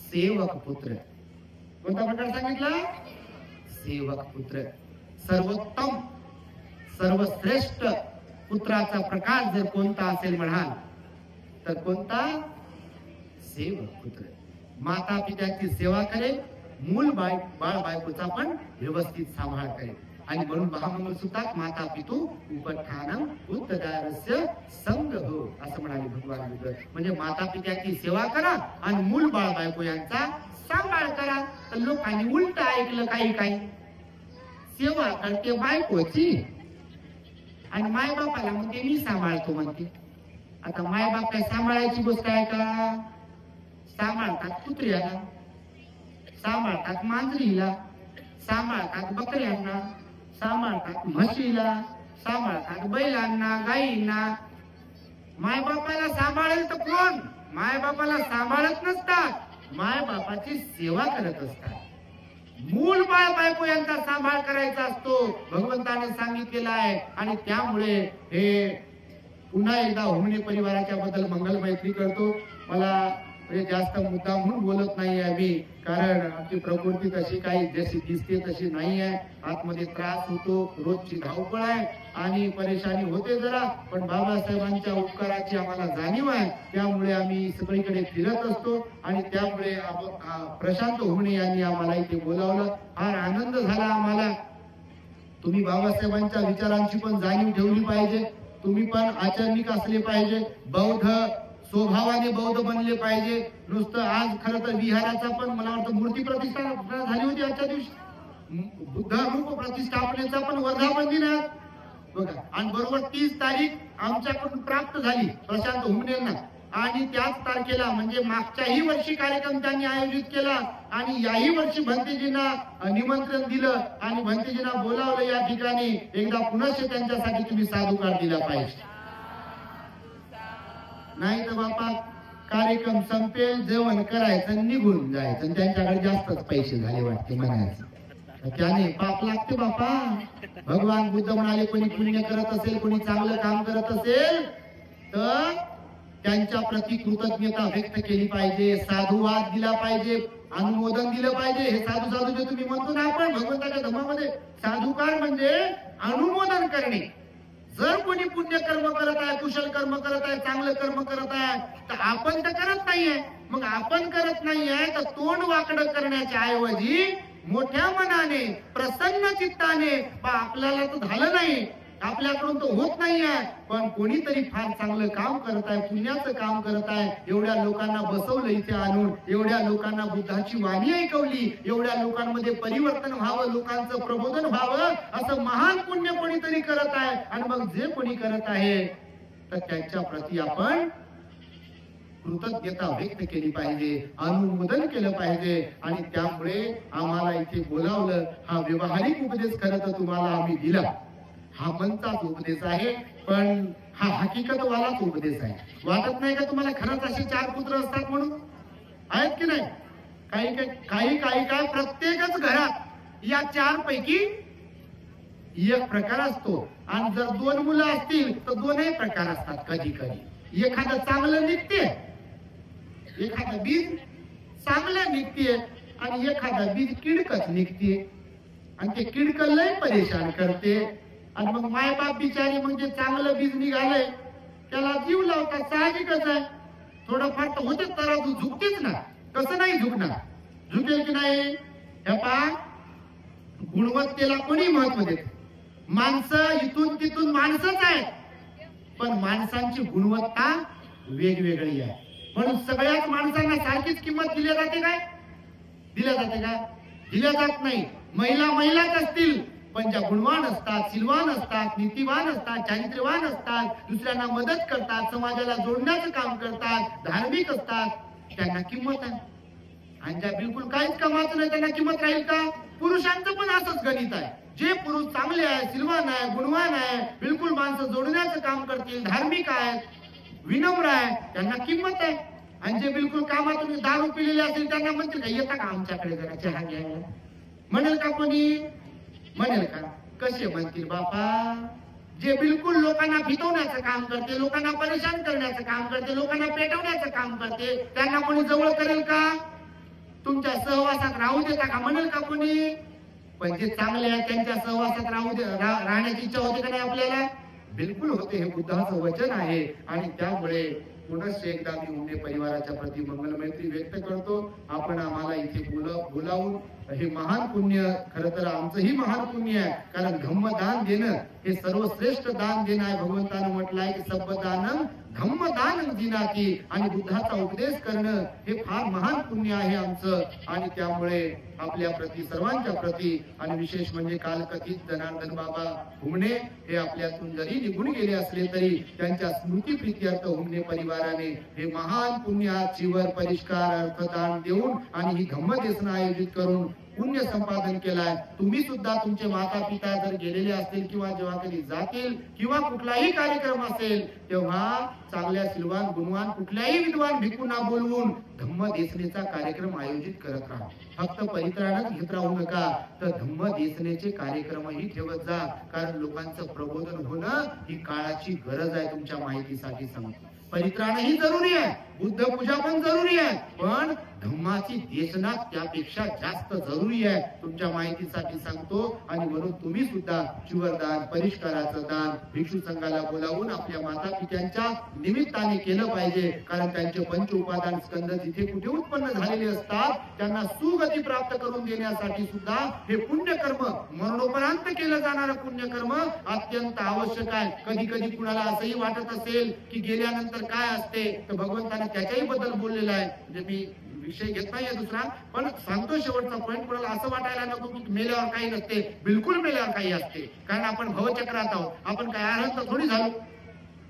Speaker 2: सेवक पुत्र. कोणता प्रकार सांगितला? सेवक पुत्र. सर्वोत्तम सर्वश्रेष्ठ पुत्राचा प्रकार जर कोणता असेल म्हणाल तर कोणता? सेवक पुत्र. माता पित्याची सेवा करेल, मूल बाळ बायकोचा पण व्यवस्थित सांभाळ करेल. आणि म्हणून महामंगल सूत्रात माता पितू उपठानम उत्तदारस्य संग हो असं म्हणाले भगवान बुद्ध. म्हणजे माता पित्याची सेवा करा आणि मूल बाळ बायको यांचा सांभाळ करा. तर लोकांनी उलट ऐकलं. काही सेवा करते बायकोची आणि मायबापाला म्हणते मी सांभाळतो म्हणते. आता मायबाप काय सांभाळायची गोष्ट आहे का? सांभाळतात कुत्र्याला, सांभाळतात मांजरीला, सांभाळतात बकऱ्यांना, सांभाळतात म्हशीला, सांभाळतात बैलांना, गायींना. मायबापाला सांभाळेल तर कोण? मायबापाला सांभाळत नसतात, मायबापाची सेवा करत असतात. मूल बाळ बायको यांचा सांभाळ करायचा असतो भगवंताने सांगितलेला आहे. आणि त्यामुळे हे पुन्हा एकदा होमणे परिवाराच्या बद्दल मंगल मैत्री करतो. मला जास्त मुद्दा म्हणून बोलत नाही आहे मी, कारण आमची प्रकृती तशी काही जशी दिसते तशी नाही आहे. आतमध्ये त्रास होतो, रोजची धावपळ आहे आणि परेशानी होते जरा. पण बाबासाहेबांच्या उपकाराची आम्हाला जाणीव आहे, त्यामुळे आम्ही सगळीकडे फिरत असतो. आणि त्यामुळे प्रशांत होमणे यांनी आम्हाला इथे बोलावलं. फार आनंद झाला आम्हाला. तुम्ही बाबासाहेबांच्या विचारांची पण जाणीव ठेवली पाहिजे. तुम्ही पण आचरणिक असले पाहिजे. बौद्ध स्वभावाने बौद्ध बनले पाहिजे. नुसतं आज खरं तर विहाराचा पण मला वाटतं मूर्ती प्रतिष्ठापना झाली होती आजच्या दिवशी. बुद्ध रूप प्रतिष्ठापनेचा पण वर्धापन दिन आहे बघा. आणि बरोबर 30 तारीख आमच्याकडून प्राप्त झाली प्रशांत हुमणेंना. आणि त्याच तारखेला म्हणजे मागच्याही वर्षी कार्यक्रम त्यांनी आयोजित केला आणि याही वर्षी भंतेजींना निमंत्रण दिलं आणि भंतेजींना बोलावलं या ठिकाणी. एकदा पुन्हा त्यांच्यासाठी तुम्ही साधुकार दिला पाहिजे. नाही तर बापा कार्यक्रम संपेल, जेवण करायचं, निघून जायचं. त्यांच्याकडे जास्तच पैसे झाले वाटते म्हणायचं. त्याने पाप लागते बापा. भगवान बुद्ध म्हणाले कोणी पुण्य करत असेल, कोणी चांगलं काम करत असेल तर त्यांच्या प्रति कृतज्ञता व्यक्त केली पाहिजे, साधुवाद दिला पाहिजे, अनुमोदन दिलं पाहिजे. हे साधू जे तुम्ही म्हणतो ना आपण भगवंताच्या धर्मामध्ये, साधुकार म्हणजे अनुमोदन करणे. जर कोणी पुण्य कर्म करत आहे, कुशल कर्म करत आहे, चांगलं कर्म करत आहे तर आपण तर करत नाहीये. मग आपण करत नाहीये तर तोंड वाकडं करण्याच्या ऐवजी मोठ्या मनाने, प्रसन्न चित्ताने, आपल्याला तर झालं नाही, आपल्याकडून तो होत नाहीये, पण कोणीतरी फार चांगलं काम करत आहे, पुण्याचं काम करत आहे, एवढ्या लोकांना बसवलं इथे आणून, एवढ्या लोकांना बुद्धाची वाणी ऐकवली, एवढ्या लोकांमध्ये परिवर्तन व्हावं, लोकांचं प्रबोधन व्हावं, असं महान पुण्य कोणीतरी करत आहे. आणि मग जे कोणी करत आहे तर त्याच्या प्रती आपण कृतज्ञता व्यक्त केली पाहिजे, अनुमोदन केलं पाहिजे. आणि त्यामुळे आम्हाला इथे बोलावलं. हा व्यवहारिक उपदेश खरं तर तुम्हाला आम्ही दिला. हा मनचाच उपदेश आहे, पण हा हकीकतवालाच उपदेश आहे. वाटत नाही का तुम्हाला खरंच असे 4 पुत्र असतात म्हणून? आहेत की नाही? काही प्रत्येकच घरात या 4 पैकी एक प्रकार असतो. आणि जर 2 मुलं असतील तर 2ही प्रकार असतात. कधी कधी एखादं चांगलं निघते, एखादं बीज चांगलं निघते आणि एखादं बीज किडकच निघते. आणि ते किडक लय परेशान करते. आणि मग मायबाप बिचारी म्हणजे चांगलं बीज निघालंय त्याला जीव लावतात. साहजिकच आहे. थोडंफार तर होतेच, तर तू झुकतेच ना. कसं नाही झुकणार? झुकेल की नाही? हे पहा, गुणवत्तेला कोणी महत्व देते? माणसं इथून तिथून माणसंच आहेत, पण माणसांची गुणवत्ता वेगवेगळी आहे. म्हणून सगळ्याच माणसांना सारखीच किंमत दिली जाते काय? दिल्या जाते का? दिल्या जात नाही. महिलाच असतील, पण ज्या गुणवान असतात, सिलवान असतात, नीतिवान असतात, चारित्र्यवान असतात, दुसऱ्यांना मदत करतात, समाजाला जोडण्याचं काम करतात, धार्मिक असतात, त्यांना किंमत आहे. आणि ज्या बिलकुल काहीच कामाचं नाही त्यांना किंमत राहील का? पुरुषांचं पण असंच गणित आहे. जे पुरुष चांगले आहे, सिलवान आहे, गुणवान आहे, बिलकुल माणसं जोडण्याचं काम करतील, धार्मिक आहेत, विनम्र आहे, त्यांना किंमत आहे. आणि जे बिलकुल कामातून दारू पिलेले असतील त्यांना म्हणतील का येता का आमच्याकडे जरा चहा घ्यायला? म्हणेल का कोणी? म्हणेल का? कसे म्हणतील बापा? जे बिलकुल लोकांना फितवण्याचं काम करते, लोकांना परेशान करण्याचं काम करते, लोकांना पेटवण्याचं काम करते, त्यांना कोणी जवळ करेल का? तुमच्या सहवासात राहू देता का? म्हणेल का कोणी? पण जे चांगले आहेत त्यांच्या सहवासात राहण्याची इच्छा होते का नाही आपल्याला? बिलकुल होते, हे बुद्धाचं वचन आहे. आणि त्यामुळे पुनश्च एकदा मी उमने परिवाराच्या प्रती मंगलमैत्री व्यक्त करतो. आपण आम्हाला इथे बोलावून हे महान पुण्य, खर तर आमचंही महान पुण्य आहे, कारण धम्मदान देणं हे सर्वश्रेष्ठ दान देणं आहे. भगवंतानं म्हटलं आहे की सब्बदानम धम्मदान दिनाकी, आणि बुद्धाचा उपदेश करणं हे फार महान पुण्य आहे आमचं. आणि त्यामुळे आपल्या प्रती, सर्वांच्या प्रती, आणि विशेष म्हणजे कालकथित जनार्दन बाबा हुमणे हे आपल्यातून जरी निघून गेले असले तरी त्यांच्या स्मृती प्रीत्यर्थ हुमणे परिवाराने हे महान पुण्याचीवर परिष्कार अर्थदान देऊन आणि ही धम्मदेशन आयोजित करून पुण्य संपादन केलाय. तुम्ही सुद्धा तुमचे माता पिता जर गेलेले असतील किंवा जेव्हा कधी जातील किंवा कुठलाही कार्यक्रम असेल तेव्हा चांगल्या सिलवान गुणवान कुठल्याही विद्वान भिक्खूंना बोलवून धम्मदेशनेचा कार्यक्रम आयोजित करत राहा. फक्त परित्राणच घेत राहू नका, तर धम्मदेशनेचे कार्यक्रमही ठेवत जा, कारण लोकांचं प्रबोधन होणं ही काळाची गरज आहे. तुमच्या माहितीसाठी सांगतो, परित्राणही जरुरी आहे, बुद्ध पूजा पण जरुरी आहे, पण धम्माची देशना त्यापेक्षा जास्त जरुरी आहे. तुमच्या माहितीसाठी सांगतो. आणि म्हणून तुम्ही सुद्धा चिवरदान, परिष्काराचं दान भिक्षू संघाला बोलावून आपल्या माता पित्यांच्या निमित्ताने केलं पाहिजे, कारण त्यांचे पंच उपादान स्कंद जिथे कुठे उत्पन्न झालेले असतात त्यांना सुगती प्राप्त करून देण्यासाठी सुद्धा हे पुण्यकर्म, मरणोपरांत केलं जाणारं पुण्यकर्म अत्यंत आवश्यक आहे. कधी कधी कुणाला असंही वाटत असेल की गेल्यानंतर काय असते, तर भगवंताने त्याच्याही बद्दल बोललेलं आहे. म्हणजे मी विषय घेत नाहीये दुसरा, पण सांगतो शेवटचा पॉईंट. कोणाला असं वाटायला नको की मेल्यावर काही नसते, बिलकुल मेल्यावर काही असते, कारण आपण भवचक्रात आहोत. आपण काय अरहंत थोडी झालो.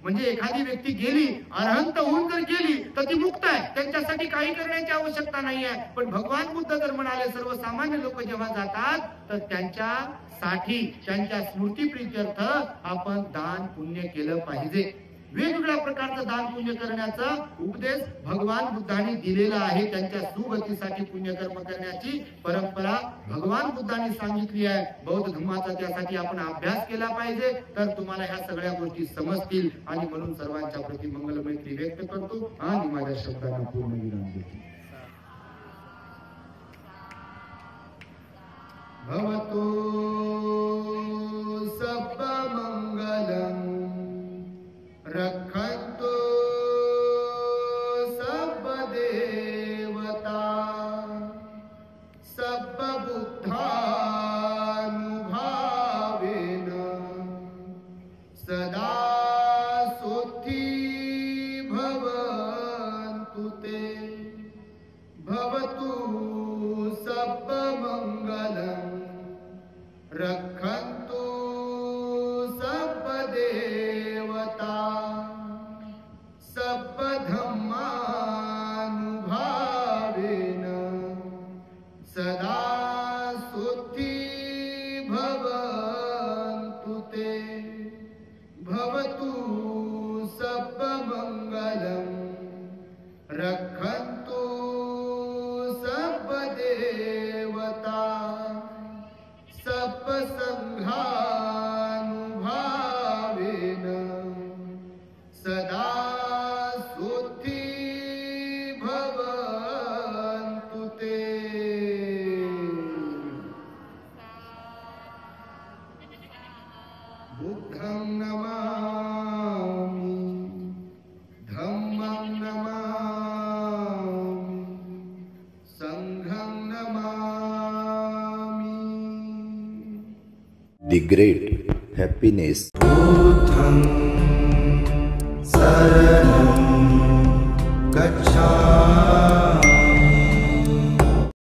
Speaker 2: म्हणजे एखादी व्यक्ती गेली, अरहंत होऊन जर गेली तर ती मुक्त आहे, त्यांच्यासाठी काही करण्याची आवश्यकता नाही आहे. पण भगवान बुद्ध जर म्हणाले सर्वसामान्य लोक जेव्हा जातात तर त्यांच्यासाठी, त्यांच्या स्मृती प्रीत्यर्थ आपण दान पुण्य केलं पाहिजे. वेगवेगळ्या प्रकारचं दान पुण्य करण्याचा उपदेश भगवान बुद्धांनी दिलेला आहे. त्यांच्या सुगतीसाठी पुण्यकर्म करण्याची परंपरा भगवान बुद्धांनी सांगितली आहे. बौद्ध धर्माचा त्यासाठी आपण अभ्यास केला पाहिजे, तर तुम्हाला ह्या सगळ्या गोष्टी समजतील. आणि म्हणून सर्वांच्या प्रती मंगलमैत्री व्यक्त करतो आणि माझ्या शब्दांना पूर्ण विराम देतो. भवतो सब्ब मंगलम् रक्षन्तु सब्ब देवता सब्ब बुद्धानुभावेन सदा सुखी भवन्तु ते. भवतु सब्ब मंगलम् रक्षन्तु सब्ब देवता सब्ब धम्मानुभावेन सदा सुखी भवन्तु ते. भवतु सब्ब मंगलम् रक्षन्तु सब्ब देवता सब्ब संघानुभावेन सदा सुखी भवन्तु ते. बुद्धं नमामि, धम्मं नमामि, संघं नमामि.
Speaker 1: The great happiness.
Speaker 3: बुद्धं शरणं गच्छामि.